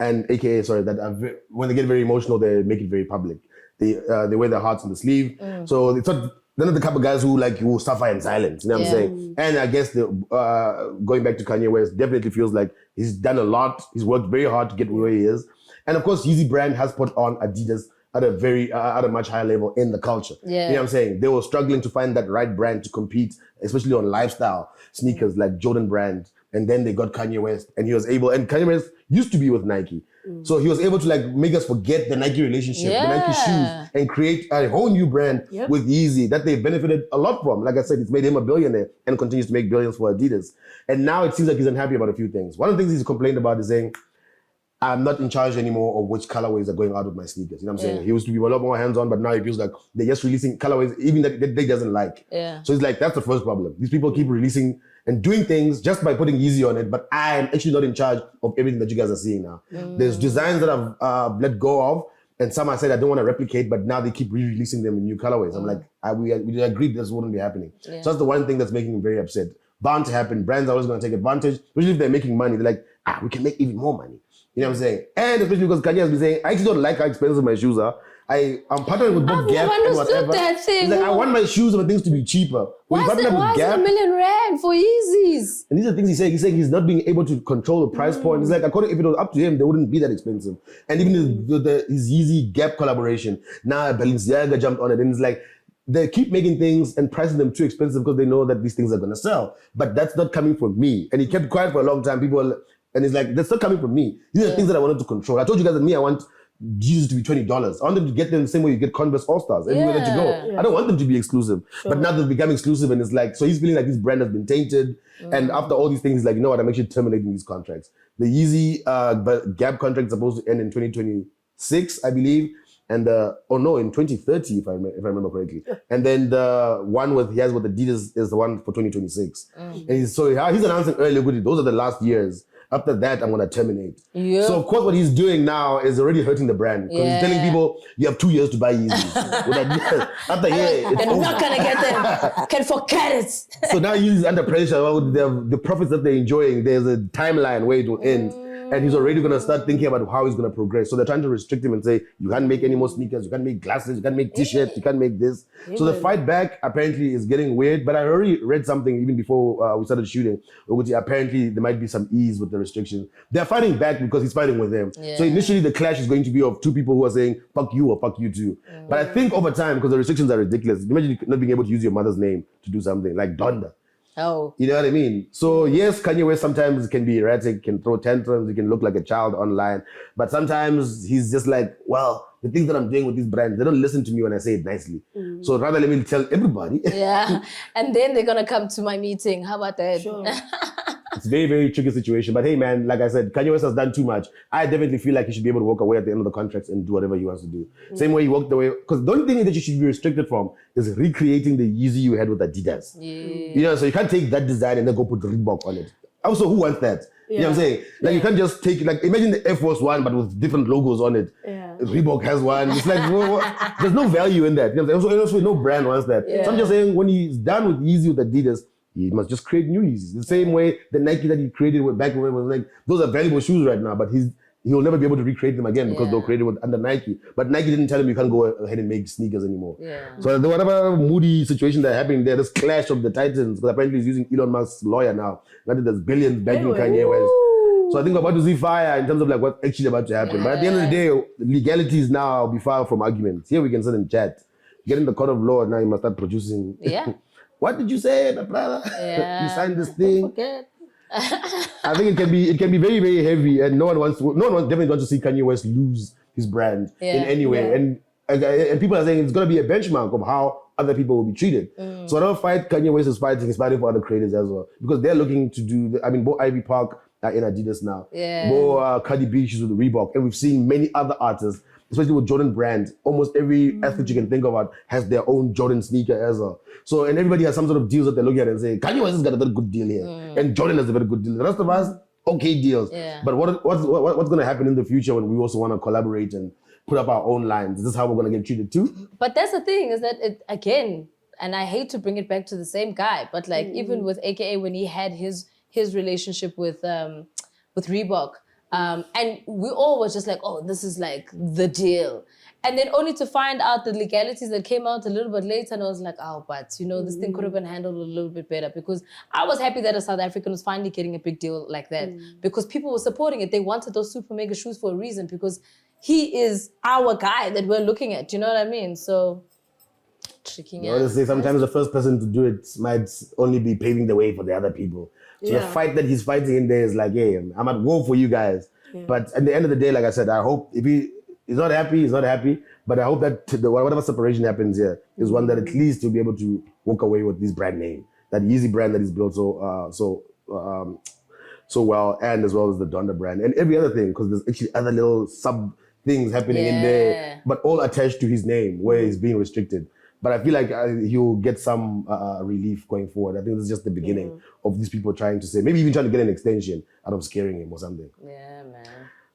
[SPEAKER 2] and AKA, that when they get very emotional, they make it very public. They wear their hearts on the sleeve. So it's not, they're not the couple of guys who suffer in silence. You know what I'm saying? And I guess going back to Kanye West, definitely feels like he's done a lot. He's worked very hard to get where he is. And of course, Yeezy brand has put on Adidas at a much higher level in the culture. Yeah. You know what I'm saying? They were struggling to find that right brand to compete, especially on lifestyle sneakers like Jordan brand. And then they got Kanye West and Kanye West used to be with Nike. So he was able to like make us forget the Nike relationship, the Nike shoes, and create a whole new brand with Yeezy that they benefited a lot from. Like I said, it's made him a billionaire and continues to make billions for Adidas. And now it seems like he's unhappy about a few things. One of the things he's complained about is saying, I'm not in charge anymore of which colorways are going out with my sneakers. You know what I'm saying? He used to be a lot more hands-on, but now he feels like they're just releasing colorways even that they doesn't like. Yeah. So it's like, that's the first problem. These people keep releasing and doing things just by putting Yeezy on it, but I'm actually not in charge of everything that you guys are seeing now. There's designs that I've let go of, and some I said I don't want to replicate, but now they keep re-releasing them in new colorways. I'm like, we agreed this wouldn't be happening. So that's the one thing that's making me very upset. Bound to happen. Brands are always going to take advantage, especially if they're making money. They're like, we can make even more money. You know what I'm saying? And especially because Kanye has been saying, I actually don't like how expensive my shoes are. I'm partnering with both Gap and whatever.
[SPEAKER 1] That thing.
[SPEAKER 2] He's like, I want my shoes and my things to be cheaper.
[SPEAKER 1] Why is it R1 million for Yeezys?
[SPEAKER 2] And these are things he's saying. He's saying he's not being able to control the price point. He's like, if it was up to him, they wouldn't be that expensive. And even his Yeezy Gap collaboration, now Balenciaga jumped on it. And it's like, they keep making things and pricing them too expensive because they know that these things are going to sell. But that's not coming from me. And he kept quiet for a long time. And he's like, that's not coming from me. These are things that I wanted to control. I told you guys that I want Jesus to be $20. I want them to get them the same way you get Converse All-Stars everywhere that you go.
[SPEAKER 3] Yeah.
[SPEAKER 2] I don't want them to be exclusive. But now they've become exclusive, and it's like, so he's feeling like his brand has been tainted. And after all these things, he's like, you know what, I'm actually terminating these contracts. The Yeezy Gap contract is supposed to end in 2026, I believe. And in 2030, if I remember correctly. And then the one he has with Adidas is the one for 2026. And he's announcing early, those are the last years. After that, I'm gonna terminate.
[SPEAKER 1] Yeah.
[SPEAKER 2] So of course, what he's doing now is already hurting the brand because he's telling people you have 2 years to buy Yeezys. With Adidas. After it's
[SPEAKER 1] I'm not gonna get them. Can forget it.
[SPEAKER 2] So now Yeezy's under pressure. The profits that they're enjoying, there's a timeline where it will end. And he's already going to start thinking about how he's going to progress. So they're trying to restrict him and say, you can't make any more sneakers, you can't make glasses, you can't make t-shirts, you can't make this. So the fight back apparently is getting weird. But I already read something even before we started shooting. Apparently there might be some ease with the restrictions. They're fighting back because he's fighting with them. Yeah. So initially the clash is going to be of two people who are saying, fuck you or fuck you too. But I think over time, because the restrictions are ridiculous, imagine not being able to use your mother's name to do something like Donda.
[SPEAKER 1] Oh.
[SPEAKER 2] You know what I mean? So yes, Kanye West sometimes can be erratic, can throw tantrums, he can look like a child online. But sometimes he's just like, well, the things that I'm doing with these brands, they don't listen to me when I say it nicely. So rather let me tell everybody.
[SPEAKER 1] Yeah. And then they're going to come to my meeting. How about that?
[SPEAKER 3] Sure.
[SPEAKER 2] It's a very, very tricky situation. But hey, man, like I said, Kanye West has done too much. I definitely feel like he should be able to walk away at the end of the contracts and do whatever he wants to do. Same way he walked away. Because the only thing that you should be restricted from is recreating the Yeezy you had with Adidas.
[SPEAKER 1] Yeah.
[SPEAKER 2] You know, so you can't take that design and then go put Reebok on it. Also, who wants that? You know what I'm saying? Like, you can't just take, like, imagine the Air Force One, but with different logos on it.
[SPEAKER 3] Yeah.
[SPEAKER 2] Reebok has one. It's like, there's no value in that. You know what I'm saying? Also, no brand wants that.
[SPEAKER 1] Yeah.
[SPEAKER 2] So I'm just saying, when he's done with Yeezy with Adidas, he must just create new Yeezys. The same way the Nike that he created with back when it was like, those are valuable shoes right now, but he'll never be able to recreate them again because they're created under Nike. But Nike didn't tell him you can't go ahead and make sneakers anymore. Yeah. So whatever moody situation that happened there, this clash of the titans, because apparently he's using Elon Musk's lawyer now. Not that there's billions backing Kanye West. So I think we're about to see fire in terms of like what's actually about to happen. But at the end of the day, legalities now be far from arguments. Here we can sit and chat. Get in the court of law, now you must start producing.
[SPEAKER 1] Yeah.
[SPEAKER 2] What did you say, my brother?
[SPEAKER 1] Yeah.
[SPEAKER 2] You signed this thing.
[SPEAKER 3] Forget.
[SPEAKER 2] I think it can be very, very heavy, and no one definitely wants to see Kanye West lose his brand in any way. Yeah. And people are saying it's going to be a benchmark of how other people will be treated. So whatever fight Kanye West is fighting, he's fighting for other creators as well, because they're looking to do. Both Ivy Park are in Adidas now. Yeah. Both Cardi B, she's with Reebok, and we've seen many other artists, especially with Jordan brands. Almost every athlete you can think about has their own Jordan sneaker as well. So, and everybody has some sort of deals that they look at and say, Kanye West has got a very good deal here. And Jordan has a very good deal. The rest of us, okay deals. Yeah. But what's going to happen in the future when we also want to collaborate and put up our own lines? Is this how we're going to get treated too?
[SPEAKER 1] But that's the thing, is that it, again, and I hate to bring it back to the same guy, but like even with AKA when he had his relationship with Reebok, and we all was just like, oh, this is like the deal. And then only to find out the legalities that came out a little bit later, and I was like, oh, but you know, this thing could have been handled a little bit better, because I was happy that a South African was finally getting a big deal like that, because people were supporting it. They wanted those super mega shoes for a reason, because he is our guy that we're looking at. You know what I mean? So, tricking out.
[SPEAKER 2] Honestly, sometimes the first person to do it might only be paving the way for the other people. So the fight that he's fighting in there is like, hey, I'm at war for you guys. Yeah. But at the end of the day, like I said, I hope if he's not happy, he's not happy. But I hope that whatever separation happens here is one that at least he'll be able to walk away with this brand name, that Yeezy brand that he's built so well, and as well as the Donda brand and every other thing, because there's actually other little sub things happening in there, but all attached to his name where he's being restricted. But I feel like he'll get some relief going forward. I think this is just the beginning of these people trying to say, maybe even trying to get an extension out of scaring him or something.
[SPEAKER 1] Yeah, man.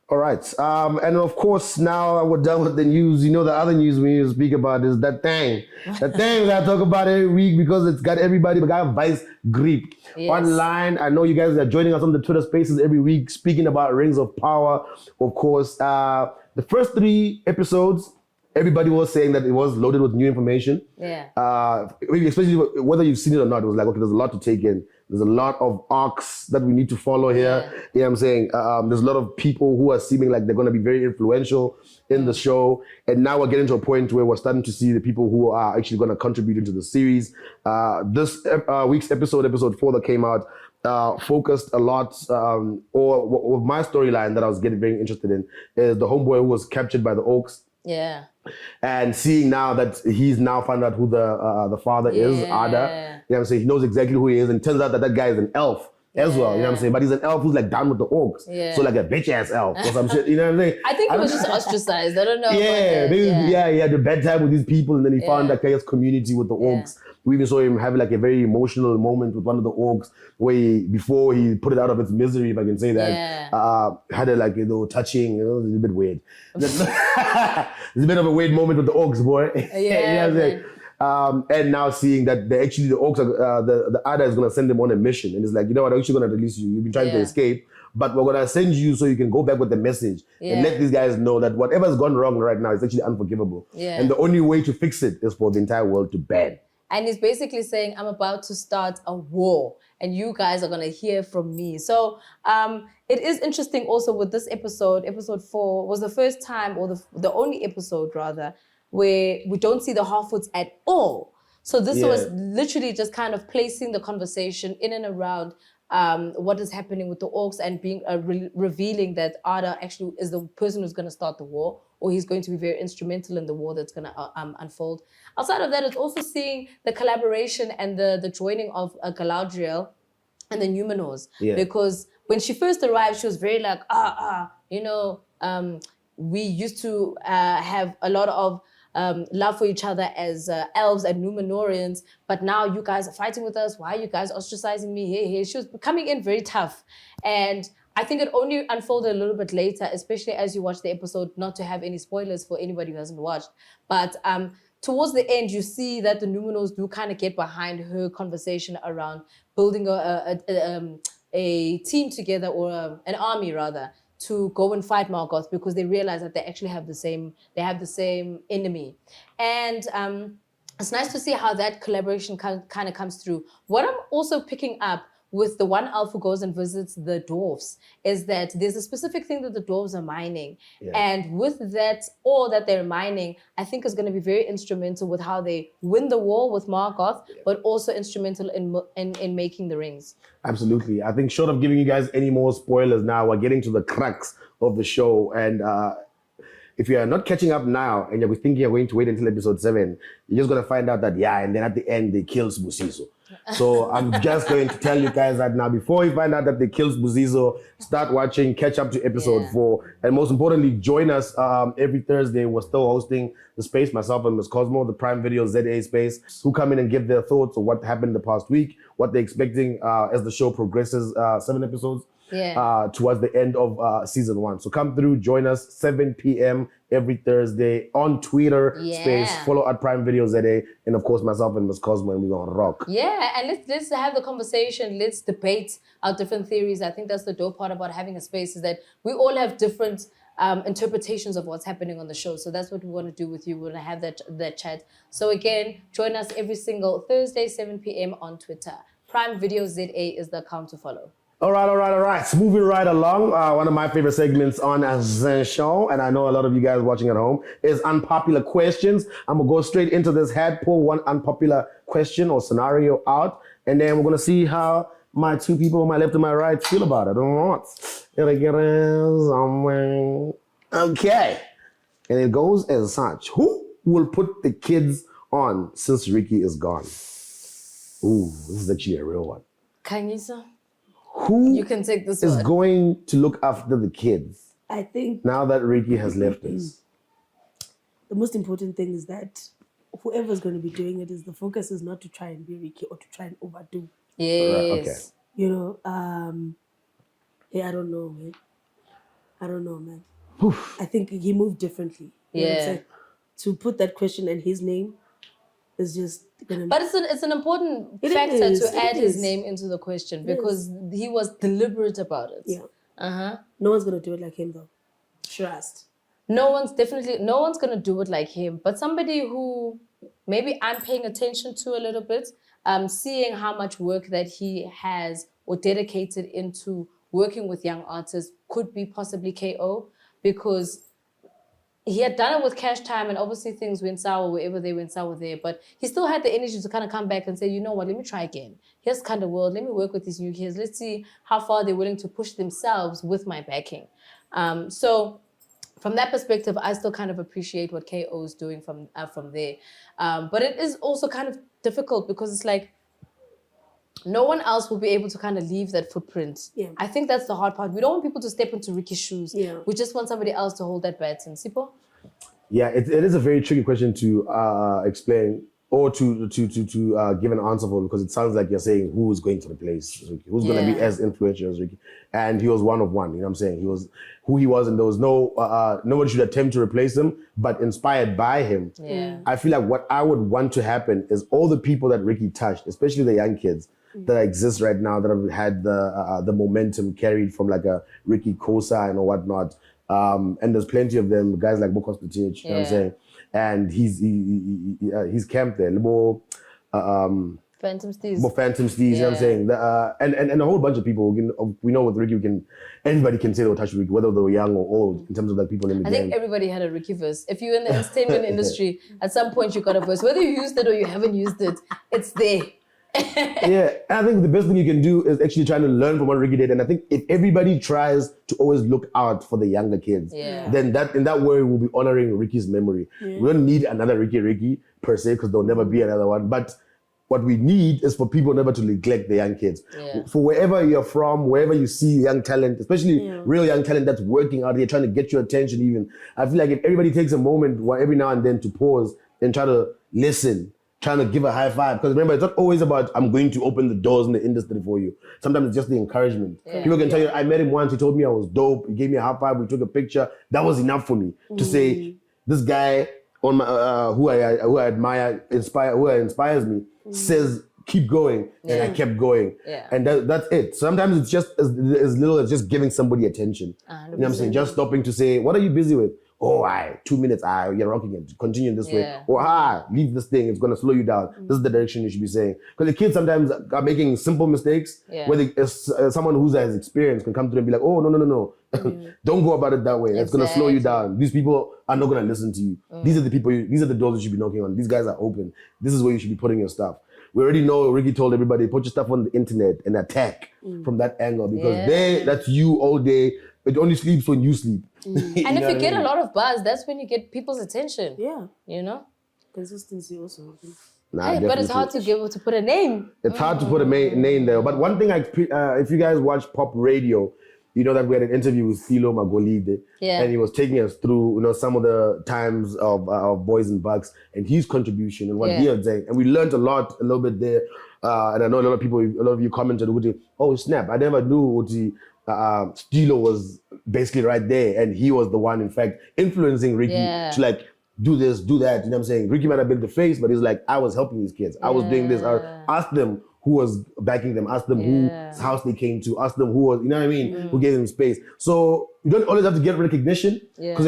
[SPEAKER 2] All right. And of course, now we're done with the news. You know, the other news we need to speak about is that thing. That thing that I talk about every week because it's got everybody, but got vice grip online. I know you guys are joining us on the Twitter Spaces every week, speaking about Rings of Power. Of course, the first 3 episodes, everybody was saying that it was loaded with new information. Yeah. Especially whether you've seen it or not, it was like, okay, there's a lot to take in. There's a lot of arcs that we need to follow here. Yeah. You know what I'm saying? There's a lot of people who are seeming like they're going to be very influential in the show. And now we're getting to a point where we're starting to see the people who are actually going to contribute into the series. This week's episode 4 that came out, focused a lot, or my storyline that I was getting very interested in is the homeboy who was captured by the Oaks.
[SPEAKER 1] Yeah.
[SPEAKER 2] And seeing now that he's now found out who the father is, Ada, you know what I'm saying? He knows exactly who he is, and it turns out that guy is an elf as well, you know what I'm saying? But he's an elf who's like down with the orcs.
[SPEAKER 1] Yeah.
[SPEAKER 2] So like a bitch ass elf or some shit, you know what I'm saying?
[SPEAKER 1] I think he was just ostracized. I don't know.
[SPEAKER 2] Yeah, he had a bad time with these people, and then he found that chaos community with the orcs. We even saw him have like a very emotional moment with one of the orcs where before he put it out of its misery, if I can say that, had a like, you know, touching, you know, it was a bit weird. It's a bit of a weird moment with the orcs, boy.
[SPEAKER 1] Yeah,
[SPEAKER 2] you know what I'm saying? And now seeing that the orcs are, the Ada is going to send them on a mission, and it's like, you know what, I'm actually going to release you. You've been trying to escape, but we're going to send you so you can go back with the message and let these guys know that whatever's gone wrong right now is actually unforgivable. Yeah. And the only way to fix it is for the entire world to ban.
[SPEAKER 1] And he's basically saying, I'm about to start a war and you guys are going to hear from me. So it is interesting also with this episode 4 was the first time, or the only episode rather, where we don't see the Harfoots at all. So this was literally just kind of placing the conversation in and around what is happening with the orcs, and being revealing that Ada actually is the person who's going to start the war, or he's going to be very instrumental in the war that's going to unfold. Outside of that, it's also seeing the collaboration and the joining of Galadriel and the Numenors. Yeah. Because when she first arrived, she was very like, we used to have a lot of love for each other as elves and Numenorians, but now you guys are fighting with us. Why are you guys ostracizing me? Hey. She was coming in very tough. And I think it only unfolded a little bit later, especially as you watch the episode, not to have any spoilers for anybody who hasn't watched. But towards the end, you see that the Numenors do kind of get behind her conversation around building a team together, or an army rather, to go and fight Morgoth, because they realize that they actually have the same enemy. And it's nice to see how that collaboration kind of comes through. What I'm also picking up with the one elf who goes and visits the dwarves is that there's a specific thing that the dwarves are mining. Yeah. And with that ore that they're mining, I think is going to be very instrumental with how they win the war with Morgoth, but also instrumental in making the rings.
[SPEAKER 2] Absolutely. I think short of giving you guys any more spoilers now, we're getting to the crux of the show. And if you're not catching up now and you're thinking you're going to wait until episode 7, you're just going to find out that, and then at the end, they kill Sbusiso. So I'm just going to tell you guys that now, before you find out that they killed Sbusiso, start watching, catch up to episode 4. And most importantly, join us every Thursday. We're still hosting the space, myself and Ms. Cosmo, the Prime Video ZA space, who come in and give their thoughts on what happened the past week, what they're expecting as the show progresses, 7 episodes. Towards the end of season 1. So come through, join us 7 p.m. every Thursday on Twitter space. Follow at Prime Video ZA, and of course myself and Ms. Cosmo, and we're gonna rock.
[SPEAKER 1] Yeah, and let's have the conversation. Let's debate our different theories. I think that's the dope part about having a space, is that we all have different interpretations of what's happening on the show. So that's what we want to do with you. We're gonna have that chat. So again, join us every single Thursday, 7 p.m. on Twitter. Prime Video ZA is the account to follow.
[SPEAKER 2] All right. So moving right along, one of my favorite segments on the show, and I know a lot of you guys watching at home, is unpopular questions. I'm going to go straight into this head, pull one unpopular question or scenario out, and then we're going to see how my two people on my left and my right feel about it. Okay. And it goes as such. Who will put the kids on since Ricky is gone? Ooh, this is actually a real one.
[SPEAKER 1] Kanyisa?
[SPEAKER 2] Who
[SPEAKER 1] you can take this
[SPEAKER 2] is
[SPEAKER 1] one.
[SPEAKER 2] Going to look after the kids?
[SPEAKER 3] I think
[SPEAKER 2] now that Ricky has left us,
[SPEAKER 3] the most important thing is that whoever's going to be doing it, is the focus is not to try and be Ricky or to try and overdo.
[SPEAKER 1] Yes.
[SPEAKER 2] Okay.
[SPEAKER 3] You know, I don't know, man.
[SPEAKER 2] Oof.
[SPEAKER 3] I think he moved differently. You know what I'm saying? To put that question and his name is just gonna...
[SPEAKER 1] But it's an important factor to add his name into the question, because he was deliberate about it.
[SPEAKER 3] Yeah. No one's gonna do it like him, though. Trust.
[SPEAKER 1] No one's gonna do it like him. But somebody who maybe I'm paying attention to a little bit, seeing how much work that he has or dedicated into working with young artists, could be possibly KO, because he had done it with Cash Time, and obviously things went sour wherever they went sour there. But he still had the energy to kind of come back and say, you know what, let me try again. Here's kind of world. Let me work with these new kids. Let's see how far they're willing to push themselves with my backing. So from that perspective, I still kind of appreciate what KO is doing from there. But it is also kind of difficult because it's like, no one else will be able to kind of leave that footprint.
[SPEAKER 3] Yeah.
[SPEAKER 1] I think that's the hard part. We don't want people to step into Ricky's shoes.
[SPEAKER 3] Yeah.
[SPEAKER 1] We just want somebody else to hold that baton. Sipo?
[SPEAKER 2] Yeah, it is a very tricky question to explain or to give an answer for, because it sounds like you're saying who is going to replace Ricky, who's going to be as influential as Ricky, and he was one of one. You know what I'm saying? He was who he was, and there was nobody should attempt to replace him. But inspired by him, I feel like what I would want to happen is all the people that Ricky touched, especially the young kids that exist right now that have had the momentum carried from like a Ricky Kosa and whatnot. And there's plenty of them, guys like Bokos Butich, you know what I'm saying? And he's camped there.
[SPEAKER 1] Phantom Steez.
[SPEAKER 2] Phantom Steez, you know what I'm saying? And a whole bunch of people. We know with Ricky, anybody can say they were touched with Ricky, whether they were young or old, in terms of like people in the game.
[SPEAKER 1] I think everybody had a Ricky verse. If you're in the entertainment industry, at some point you got a verse. Whether you used it or you haven't used it, it's there.
[SPEAKER 2] Yeah, and I think the best thing you can do is actually trying to learn from what Ricky did. And I think if everybody tries to always look out for the younger kids, then that in that way we'll be honoring Ricky's memory. We don't need another Ricky per se, because there'll never be another one. But what we need is for people never to neglect the young kids. For wherever you're from, wherever you see young talent, especially real young talent that's working out here, trying to get your attention even. I feel like if everybody takes a moment every now and then to pause and try to listen, trying to give a high five. Because remember, it's not always about, I'm going to open the doors in the industry for you. Sometimes it's just the encouragement. People can tell you, I met him once, he told me I was dope, he gave me a high five, we took a picture. That was enough for me to say, this guy on my, who I admire, who inspires me, says, keep going. And I kept going. And that's it. Sometimes it's just as little as just giving somebody attention. You know what I'm saying? Just stopping to say, what are you busy with? Oh, 2 minutes, you're rocking it. Continue in this way. Or, leave this thing. It's going to slow you down. This is the direction you should be saying. Because the kids sometimes are making simple mistakes where someone who has experience can come to them and be like, oh, no. Don't go about it that way. It's going to slow you down. These people are not going to listen to you. These are the people, these are the doors you should be knocking on. These guys are open. This is where you should be putting your stuff. We already know Ricky told everybody, put your stuff on the internet and attack from that angle, because that's you all day. It only sleeps when you sleep.
[SPEAKER 1] And if you get a lot of buzz, that's when you get people's attention.
[SPEAKER 3] Yeah.
[SPEAKER 1] You know?
[SPEAKER 3] Consistency also.
[SPEAKER 1] But it's hard to put a name.
[SPEAKER 2] It's hard to put a name there. But one thing, if you guys watch pop radio, you know that we had an interview with Philo Magolide, and he was taking us through, some of the times of Boys and Bucks and his contribution and what he had said, and we learned a little bit there. And I know a lot of you commented, oh snap! I never knew Stilo was basically right there, and he was the one, in fact, influencing Ricky to like do this, do that. You know what I'm saying? Ricky might have been the face, but he's like, I was helping these kids. I was doing this. I asked them who was backing them, asked them whose house they came to, asked them who was, you know what I mean, who gave them space. So you don't always have to get recognition, because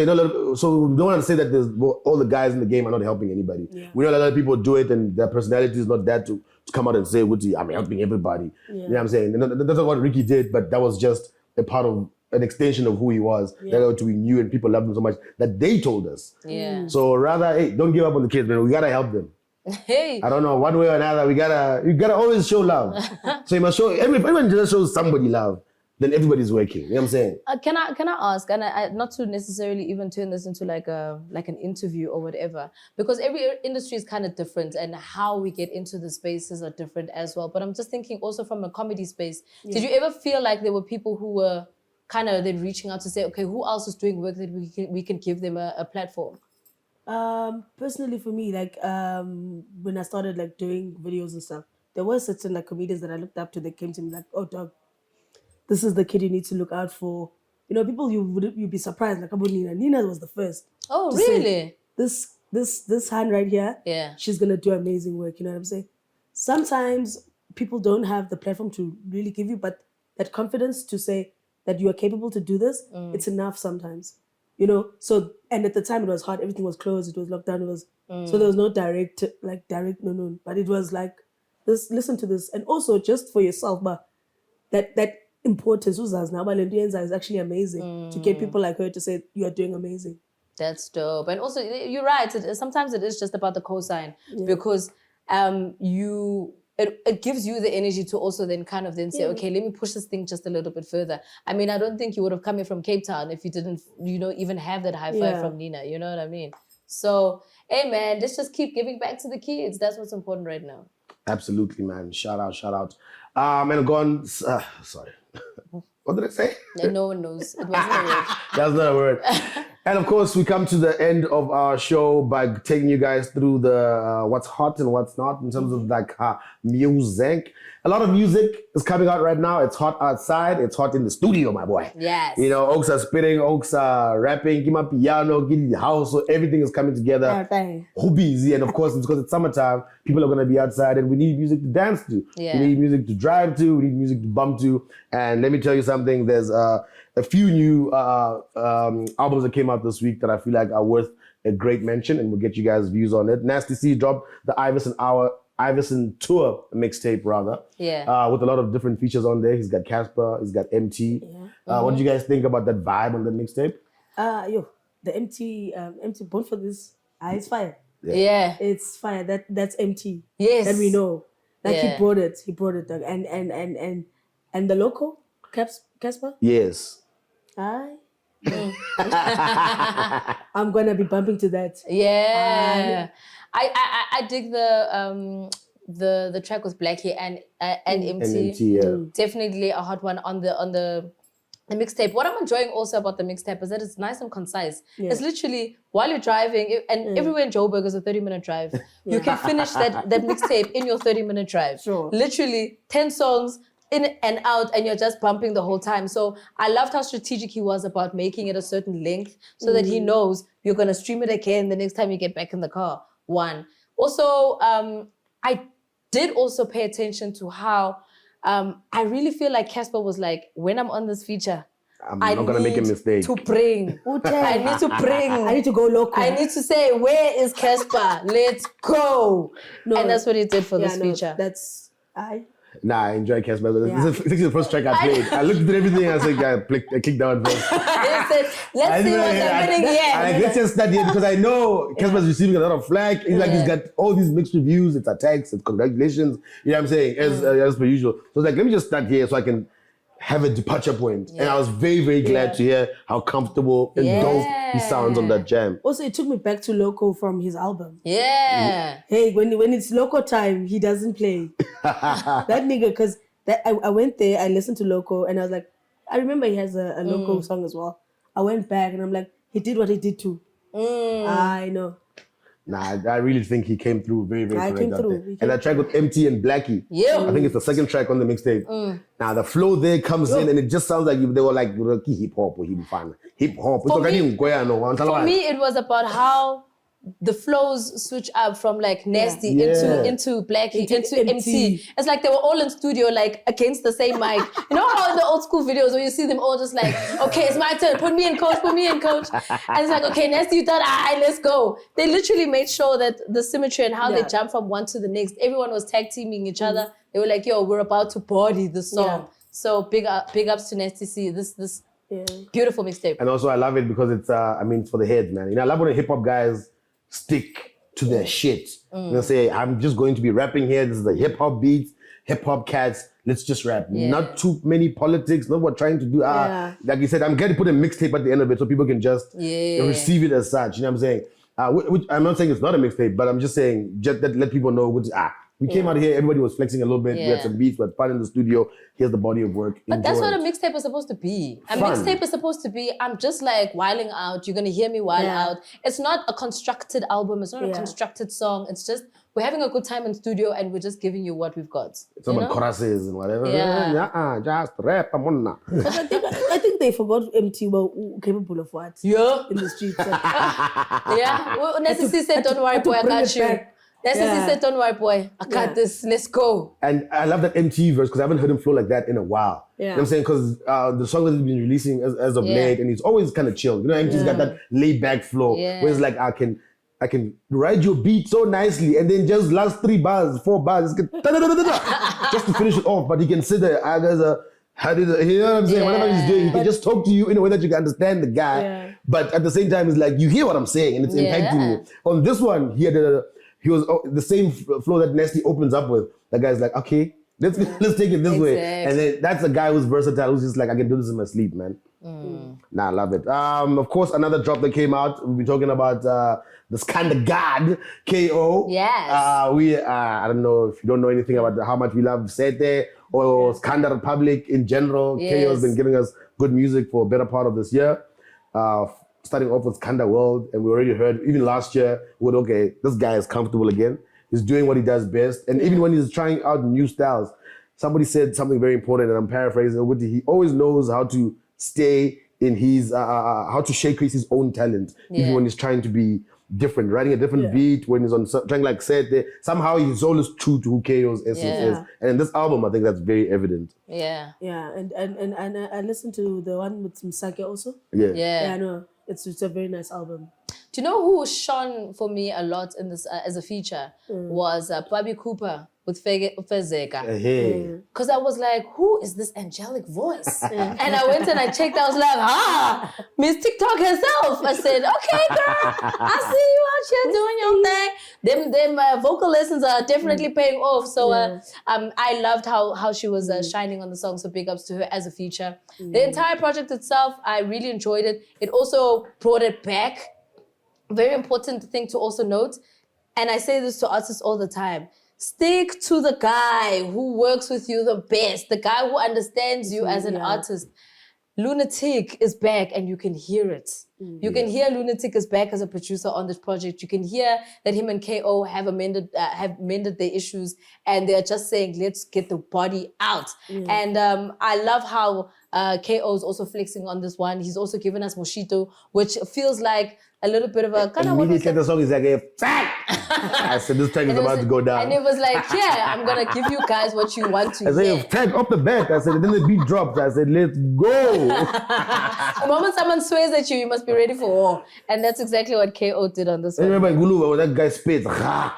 [SPEAKER 2] so we don't want to say that all the guys in the game are not helping anybody. We know a lot of people do it, and their personality is not that to come out and say, I'm helping everybody. You know what I'm saying? And that's not what Ricky did, but that was just a part of an extension of who he was. That we knew, and people loved him so much that they told us. So rather, hey, don't give up on the kids, man. We gotta help them. I don't know, one way or another, you gotta always show love. So you must show, everyone just shows somebody love, then everybody's working. You know what I'm saying?
[SPEAKER 1] Can I ask, and I not to necessarily even turn this into like an interview or whatever, because every industry is kind of different, and how we get into the spaces are different as well. But I'm just thinking also from a comedy space, did you ever feel like there were people who were kind of then reaching out to say, okay, who else is doing work that we can give them a platform?
[SPEAKER 3] Personally for me, like when I started like doing videos and stuff, there were certain like comedians that I looked up to that came to me like, oh dog, this is the kid you need to look out for. People you'd be surprised, like about Nina. Nina was the first.
[SPEAKER 1] Oh, really?
[SPEAKER 3] This hand right here, she's gonna do amazing work, you know what I'm saying? Sometimes people don't have the platform to really give you, but that confidence to say that you are capable to do this, it's enough sometimes. So, and at the time it was hard, everything was closed, it was locked down, so there was no direct, no, but it was like, listen to this, and also just for yourself, but that importance is actually amazing, to get people like her to say, you are doing amazing.
[SPEAKER 1] That's dope. And also, you're right. Sometimes it is just about the cosign because it gives you the energy to also then kind of then say, okay, let me push this thing just a little bit further. I mean, I don't think you would have come here from Cape Town if you didn't, even have that high five from Nina. You know what I mean? So, hey, man, let's just keep giving back to the kids. That's what's important right now.
[SPEAKER 2] Absolutely, man. Shout out. And gone. Sorry. What did I say?
[SPEAKER 1] No one knows. It wasn't a word.
[SPEAKER 2] That's not a word. And of course, we come to the end of our show by taking you guys through the what's hot and what's not in terms of like music. A lot of music is coming out right now. It's hot outside. It's hot in the studio, my boy.
[SPEAKER 1] Yes.
[SPEAKER 2] Oaks are spitting, Oaks are rapping, give my piano, give the house. So everything is coming together. Who busy? And of course, it's because it's summertime. People are going to be outside and we need music to dance to.
[SPEAKER 1] Yeah.
[SPEAKER 2] We need music to drive to. We need music to bump to. And let me tell you something. There's a few new albums that came out this week that I feel like are worth a great mention, and we'll get you guys' views on it. Nasty C dropped the Iverson Tour mixtape, rather.
[SPEAKER 1] Yeah.
[SPEAKER 2] With a lot of different features on there. He's got Casper, he's got MT.
[SPEAKER 3] Yeah.
[SPEAKER 2] What did you guys think about that vibe on the mixtape?
[SPEAKER 3] The MT Born for This, it's fire.
[SPEAKER 1] Yeah.
[SPEAKER 3] It's fire. That's MT.
[SPEAKER 1] Yes.
[SPEAKER 3] That we know. Like
[SPEAKER 1] Yeah.
[SPEAKER 3] he brought it. And the local Casper.
[SPEAKER 2] Yes.
[SPEAKER 3] I'm gonna be bumping to that.
[SPEAKER 1] Yeah. I dig the track with Blackie and MT.
[SPEAKER 2] And MT, yeah.
[SPEAKER 1] Definitely a hot one on the mixtape. What I'm enjoying also about the mixtape is that it's nice and concise.
[SPEAKER 3] Yeah.
[SPEAKER 1] It's literally while you're driving, and everywhere in Joburg is a 30-minute drive. You can finish that mixtape in your 30-minute drive.
[SPEAKER 3] Sure.
[SPEAKER 1] Literally 10 songs in and out, and you're just bumping the whole time. So I loved how strategic he was about making it a certain length so that he knows you're going to stream it again the next time you get back in the car. One. Also, I did also pay attention to how I really feel like Casper was like, when I'm on this feature,
[SPEAKER 2] I'm not going to make a mistake.
[SPEAKER 1] To bring. I need to bring.
[SPEAKER 3] I need to go local.
[SPEAKER 1] I need to say, where is Casper? Let's go. And that's what he did for this feature.
[SPEAKER 2] Nah, I enjoy Casper. This is the first track I played. I looked at everything and I said, I clicked down first.
[SPEAKER 1] Let's see what's happening here.
[SPEAKER 2] Let's just start here because I know Casper's receiving a lot of flack. He's he's got all these mixed reviews. It's attacks, it's congratulations. You know what I'm saying? As per usual. So it's like, let me just start here so I can have a departure point. And I was very, very glad to hear how comfortable and dope he sounds on that jam.
[SPEAKER 3] Also, it took me back to Loco from his album.
[SPEAKER 1] Yeah.
[SPEAKER 3] Hey, when it's Loco time, he doesn't play. That nigga, because I went there, I listened to Loco, and I was like, I remember he has a Loco song as well. I went back, and I'm like, he did what he did too. I know.
[SPEAKER 2] Nah, I really think he came through very, very correct
[SPEAKER 3] came
[SPEAKER 2] out
[SPEAKER 3] through.
[SPEAKER 2] there. And that track with MT and Blackie, I think it's the second track on the mixtape. Now the flow there comes in and it just sounds like they were like hip hop or hip hop.
[SPEAKER 1] For me, it was about how the flows switch up from like Nasty into Blackie into MT. It's like they were all in studio like against the same mic. You know how in the old school videos where you see them all just like, okay, it's my turn, put me in coach. And it's like, okay, Nasty, you done, let's go. They literally made sure that the symmetry and how they jump from one to the next, everyone was tag teaming each other. They were like, yo, we're about to body the song. So big ups to Nasty C. This beautiful mixtape.
[SPEAKER 2] And also I love it because it's for the heads, man. I love when the hip hop guys stick to their shit. Say, I'm just going to be rapping here. This is the hip hop beats, hip hop cats. Let's just rap. Not too many politics. Not what trying to do. Like you said, I'm glad to put a mixtape at the end of it so people can just receive it as such. You know what I'm saying? Which, I'm not saying it's not a mixtape, but I'm just saying just that let people know we came out here, everybody was flexing a little bit. We had some beats, we had fun in the studio. Here's the body of work.
[SPEAKER 1] But that's what a mixtape is supposed to be. A mixtape is supposed to be, I'm just like whiling out. You're going to hear me while out. It's not a constructed album. It's not a constructed song. It's just, we're having a good time in studio and we're just giving you what we've got.
[SPEAKER 2] It's about choruses and whatever. Just rap.
[SPEAKER 3] But I think they forgot MT were capable of what?
[SPEAKER 1] Yeah.
[SPEAKER 3] In the streets.
[SPEAKER 1] Well, Nessie said, don't worry, boy, I got you. Nessie said, don't worry, boy, I got this, let's go.
[SPEAKER 2] And I love that MT verse because I haven't heard him flow like that in a while. You know what I'm saying? Because the song that he's been releasing as of late, and he's always kind of chill. You know, MT's got that laid back flow where it's like, I can ride your beat so nicely and then just last 4 bars, just to finish it off. But he can sit there, You know what I'm saying? Whatever he's doing, he can
[SPEAKER 3] But-
[SPEAKER 2] just talk to you in a way that you can understand the guy.
[SPEAKER 3] Yeah.
[SPEAKER 2] But at the same time, it's like you hear what I'm saying and it's impacting you. On this one, he was the same flow that Nasty opens up with. The guy's like, okay, let's take it this way. And then that's a guy who's versatile, who's just like, I can do this in my sleep, man. Nah, I love it. Of course, another drop that came out. We'll be talking about this kind of god, KO.
[SPEAKER 1] Yes.
[SPEAKER 2] I don't know if you don't know anything about how much we love Sete or Skanda Republic in general.
[SPEAKER 1] Yes.
[SPEAKER 2] KO has been giving us good music for a better part of this year. Starting off with Skanda World, and we already heard, even last year, okay, this guy is comfortable again. He's doing what he does best. And even when he's trying out new styles, somebody said something very important, and I'm paraphrasing. He always knows how to stay in his, how to showcase his own talent, even when he's trying to be different, writing a different beat, when he's on trying like Sete. Somehow he's always true to who KO's essence is. And in this album, I think that's very evident.
[SPEAKER 1] Yeah.
[SPEAKER 3] Yeah, and I listened to the one with Msake also.
[SPEAKER 2] Yeah.
[SPEAKER 3] I know. It's a very nice album.
[SPEAKER 1] Do you know who shone for me a lot in this as a feature was Bobby Cooper with Fezeka. Because I was like, who is this angelic voice? And I went and I checked, I was like, Miss TikTok herself. I said, okay, girl, I see you out here doing your thing. Them vocal lessons are definitely paying off. So I loved how she was shining on the song. So big ups to her as a feature. The entire project itself, I really enjoyed it. It also brought it back. Very important thing to also note, and I say this to artists all the time, stick to the guy who works with you the best, the guy who understands you as an artist. Lunatic is back and you can hear it. You can hear Lunatic is back as a producer on this project. You can hear that him and KO have mended their issues and they're just saying, let's get the body out. And I love how KO is also flexing on this one. He's also given us Moshito, which feels like a little bit of a kind of
[SPEAKER 2] immediately the song is like I said this track is about to go down.
[SPEAKER 1] And it was like, yeah, I'm gonna give you guys what you want to
[SPEAKER 2] I said, tag up the back. I said, then the beat drops. I said, let's go.
[SPEAKER 1] The moment someone swears at you, you must be ready for war. And that's exactly what KO did on this one.
[SPEAKER 2] I remember in Guluba when that guy spits. I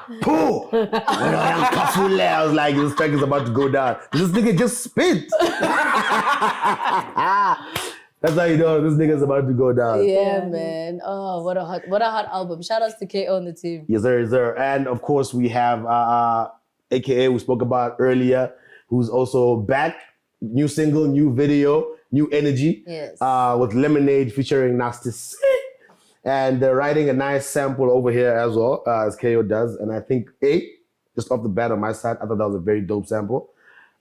[SPEAKER 2] was like, this track is about to go down. This nigga just spit. That's how you know this nigga's about to go down.
[SPEAKER 1] Yeah, man. Oh, what a hot album. Shout outs to KO and the team.
[SPEAKER 2] Yes, sir, yes, sir. And of course, we have AKA we spoke about earlier, who's also back. New single, new video, new energy.
[SPEAKER 1] Yes.
[SPEAKER 2] With Lemonade featuring Nasty C. And they're writing a nice sample over here as well, as KO does. And I think, just off the bat on my side, I thought that was a very dope sample.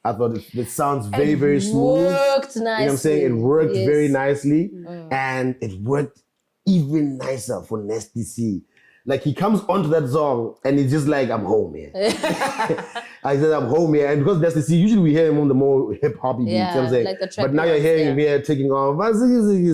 [SPEAKER 2] I thought it sounds very, very smooth.
[SPEAKER 1] It worked nicely.
[SPEAKER 2] You know what I'm saying? It worked very nicely. And it worked even nicer for Nasty C. Like, he comes onto that song and he's just like, I'm home here. I said, I'm home here. And because Nasty C, usually we hear him on the more hip-hoppy beats. You know what I'm saying?
[SPEAKER 1] Like the track
[SPEAKER 2] but now you're hearing him here taking off. Everything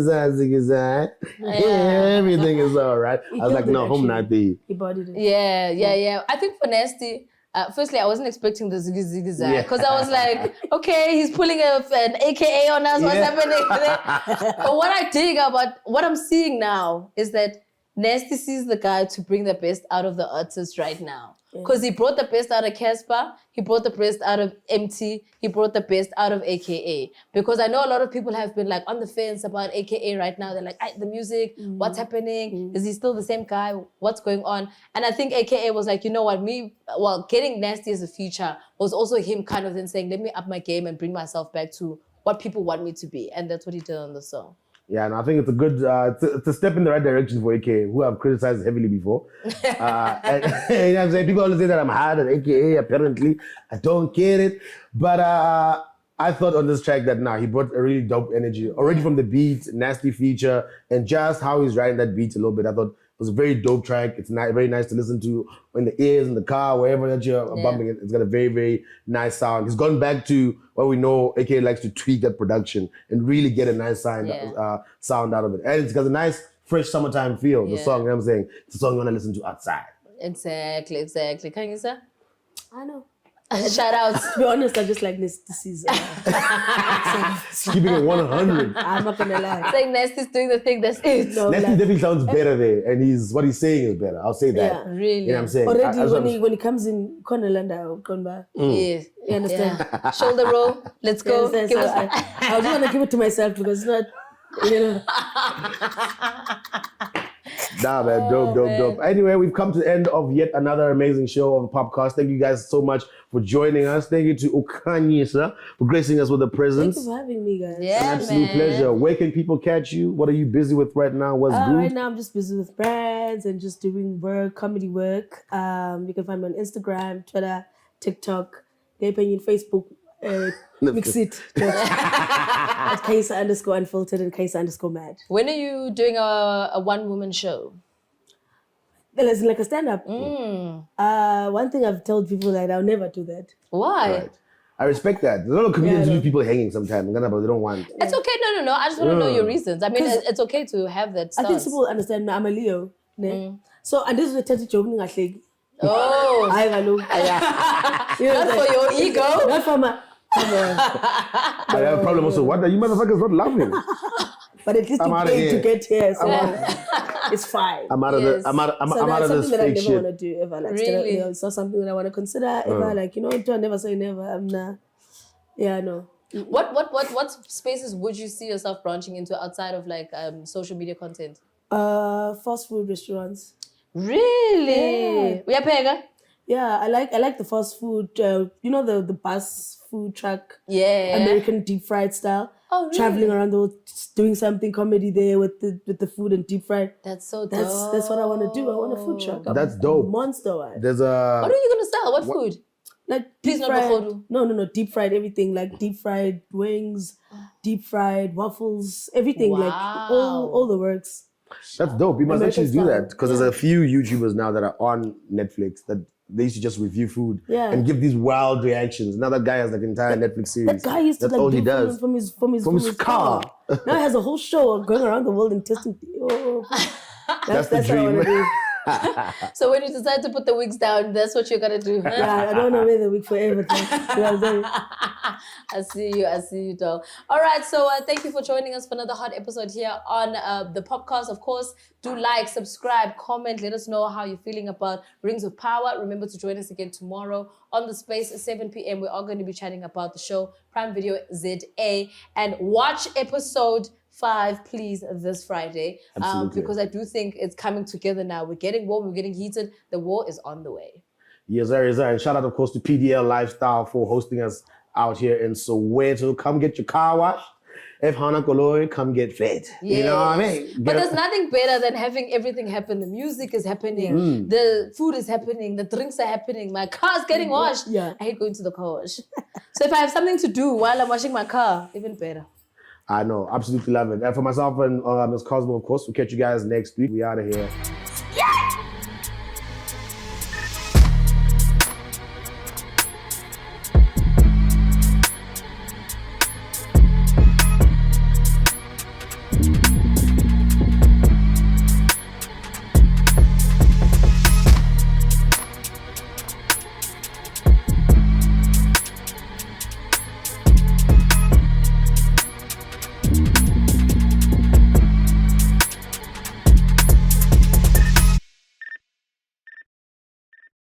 [SPEAKER 2] is all right. I was like, no, home not there.
[SPEAKER 3] He bodied it.
[SPEAKER 1] Yeah. I think for Nasty, firstly, I wasn't expecting the ziggy ziggy zag because I was like, okay, he's pulling an AKA on us. What's happening? But what I dig about what I'm seeing now is that Nasty sees the guy to bring the best out of the artist right now. Because he brought the best out of Casper, he brought the best out of MT, he brought the best out of AKA. Because I know a lot of people have been like on the fence about AKA right now. They're like, the music, what's happening? Is he still the same guy? What's going on? And I think AKA was like, you know what, getting Nasty as a feature was also him kind of then saying, let me up my game and bring myself back to what people want me to be. And that's what he did on the song.
[SPEAKER 2] Yeah, and I think it's a good, it's a step in the right direction for AKA, who I've criticized heavily before. And, you know what I'm saying? People always say that I'm hard at AKA, apparently. I don't get it. But I thought on this track that, he brought a really dope energy. Already from the beat, Nasty feature, and just how he's writing that beat a little bit. I thought it was a very dope track. It's very nice to listen to in the ears, in the car, wherever that you're bumping it. It's got a very, very nice sound. He's gone back to what we know AKA likes to tweak that production and really get a nice sound out of it. And it's got a nice, fresh summertime feel, the song, you know what I'm saying? It's a song you want to listen to outside.
[SPEAKER 1] Exactly. Can you say?
[SPEAKER 3] I know.
[SPEAKER 1] Shout out.
[SPEAKER 3] To be honest, I just like this season.
[SPEAKER 2] Keeping it 100.
[SPEAKER 3] I'm not gonna lie.
[SPEAKER 1] Saying Nasty's doing the thing, that's it.
[SPEAKER 3] No,
[SPEAKER 2] Nasty definitely sounds better there, and what he's saying is better. I'll say that.
[SPEAKER 3] Yeah.
[SPEAKER 1] Really?
[SPEAKER 2] You know what I'm saying?
[SPEAKER 3] Already when he comes in Conalanda,
[SPEAKER 1] Yes.
[SPEAKER 3] You understand?
[SPEAKER 1] Yeah. Shoulder roll. Let's
[SPEAKER 3] You
[SPEAKER 1] go.
[SPEAKER 3] understand?
[SPEAKER 1] Give
[SPEAKER 3] So
[SPEAKER 1] us
[SPEAKER 3] I just want to give it to myself because it's not, you know.
[SPEAKER 2] Nah, man, dope. Anyway, we've come to the end of yet another amazing show of POPcast. Thank you guys so much for joining us. Thank you to Kanye, sir, for gracing us with a
[SPEAKER 3] Thank
[SPEAKER 2] presence.
[SPEAKER 3] you for having me, guys.
[SPEAKER 1] Yeah,
[SPEAKER 2] An absolute
[SPEAKER 1] man.
[SPEAKER 2] pleasure. Where can people catch you? What are you busy with right now? What's good?
[SPEAKER 3] Right now, I'm just busy with brands and just doing work, comedy work. You can find me on Instagram, Twitter, TikTok, gay opinion, Facebook, mix it. At Kaisa_unfiltered and Kaisa_mad.
[SPEAKER 1] When are you doing a one-woman show?
[SPEAKER 3] It's like a stand-up. One thing I've told people that I'll never do that.
[SPEAKER 1] Why?
[SPEAKER 2] Right. I respect that. There's a lot of comedians
[SPEAKER 3] Yeah, I
[SPEAKER 2] who
[SPEAKER 3] know.
[SPEAKER 2] people hanging sometimes, but they don't want.
[SPEAKER 1] It's okay. No. I just want to know your reasons. I mean, it's okay to have that
[SPEAKER 3] I
[SPEAKER 1] stance.
[SPEAKER 3] think people understand now I'm a Leo. Ne? So, and this is a tentative joking, I think.
[SPEAKER 1] Oh,
[SPEAKER 3] I know. You know,
[SPEAKER 1] not for your ego.
[SPEAKER 3] Not for my. Come on.
[SPEAKER 2] I have a problem also. What are you motherfuckers not laughing?
[SPEAKER 3] But at least
[SPEAKER 2] I'm
[SPEAKER 3] you
[SPEAKER 2] outta
[SPEAKER 3] paid to
[SPEAKER 2] here.
[SPEAKER 3] get here, so it's fine.
[SPEAKER 2] I'm out of
[SPEAKER 1] Yes.
[SPEAKER 2] the. I'm out
[SPEAKER 3] So
[SPEAKER 2] of
[SPEAKER 3] that's
[SPEAKER 2] this
[SPEAKER 3] something that I
[SPEAKER 2] fake
[SPEAKER 3] never
[SPEAKER 2] shit.
[SPEAKER 3] want to do ever. Like,
[SPEAKER 1] Really?
[SPEAKER 3] you know, it's not something that I want to consider ever. Like, you know, don't never say never. I'm not. Yeah, no.
[SPEAKER 1] What spaces would you see yourself branching into outside of like social media content?
[SPEAKER 3] Fast food restaurants.
[SPEAKER 1] Really? Yeah. Pega?
[SPEAKER 3] Yeah, I like the fast food. You know the bus food truck.
[SPEAKER 1] Yeah.
[SPEAKER 3] American deep fried style.
[SPEAKER 1] Oh, really?
[SPEAKER 3] Traveling around the world, doing something comedy there with the food and deep fried.
[SPEAKER 1] That's so dope.
[SPEAKER 3] That's what I want to do. I want a food truck.
[SPEAKER 2] That's
[SPEAKER 3] I'm
[SPEAKER 2] dope.
[SPEAKER 3] A monster one.
[SPEAKER 2] There's
[SPEAKER 1] What
[SPEAKER 2] a.
[SPEAKER 1] are you gonna sell? What food?
[SPEAKER 3] Like
[SPEAKER 1] Please
[SPEAKER 3] deep
[SPEAKER 1] not
[SPEAKER 3] fried.
[SPEAKER 1] Mogodu.
[SPEAKER 3] No, deep fried everything. Like deep fried wings, deep fried waffles, everything. Like
[SPEAKER 1] Wow.
[SPEAKER 3] all the works.
[SPEAKER 2] That's dope. You must
[SPEAKER 3] American
[SPEAKER 2] actually do
[SPEAKER 3] style.
[SPEAKER 2] that because there's a few YouTubers now that are on Netflix that they used to just review food
[SPEAKER 3] Yeah.
[SPEAKER 2] and give these wild reactions. Now that guy has like an entire Netflix series.
[SPEAKER 3] That guy used to
[SPEAKER 2] That's all
[SPEAKER 3] like
[SPEAKER 2] he
[SPEAKER 3] do
[SPEAKER 2] does.
[SPEAKER 3] from his
[SPEAKER 2] car.
[SPEAKER 3] Now he has a whole show going around the world and testing. Oh,
[SPEAKER 2] That's the
[SPEAKER 3] what I want to
[SPEAKER 2] dream.
[SPEAKER 3] do.
[SPEAKER 1] So when you decide to put the wigs down, that's what you're gonna do.
[SPEAKER 3] Yeah, I don't want to wear the wig forever. You know what I'm saying?
[SPEAKER 1] I see you, doll. All right, so thank you for joining us for another hot episode here on the POPcast. Of course, do like, subscribe, comment, let us know how you're feeling about Rings of Power. Remember to join us again tomorrow on the space at 7 p.m. We are going to be chatting about the show Prime Video ZA, and watch episode 5, please, this Friday.
[SPEAKER 2] Absolutely.
[SPEAKER 1] Because I do think it's coming together now. We're getting warm, we're getting heated. The war is on the way.
[SPEAKER 2] Yes, sir. And shout out, of course, to PDL Lifestyle for hosting us out here in Soweto. Come get your car washed. If Hana Koloi, come get fed. You know what I mean?
[SPEAKER 1] But there's nothing better than having everything happen. The music is happening. The food is happening. The drinks are happening. My car's getting washed.
[SPEAKER 3] Yeah.
[SPEAKER 1] I hate going to the car wash. So if I have something to do while I'm washing my car, even better.
[SPEAKER 2] I know. Absolutely love it. And for myself and Ms. Cosmo, of course, we'll catch you guys next week. We out of here.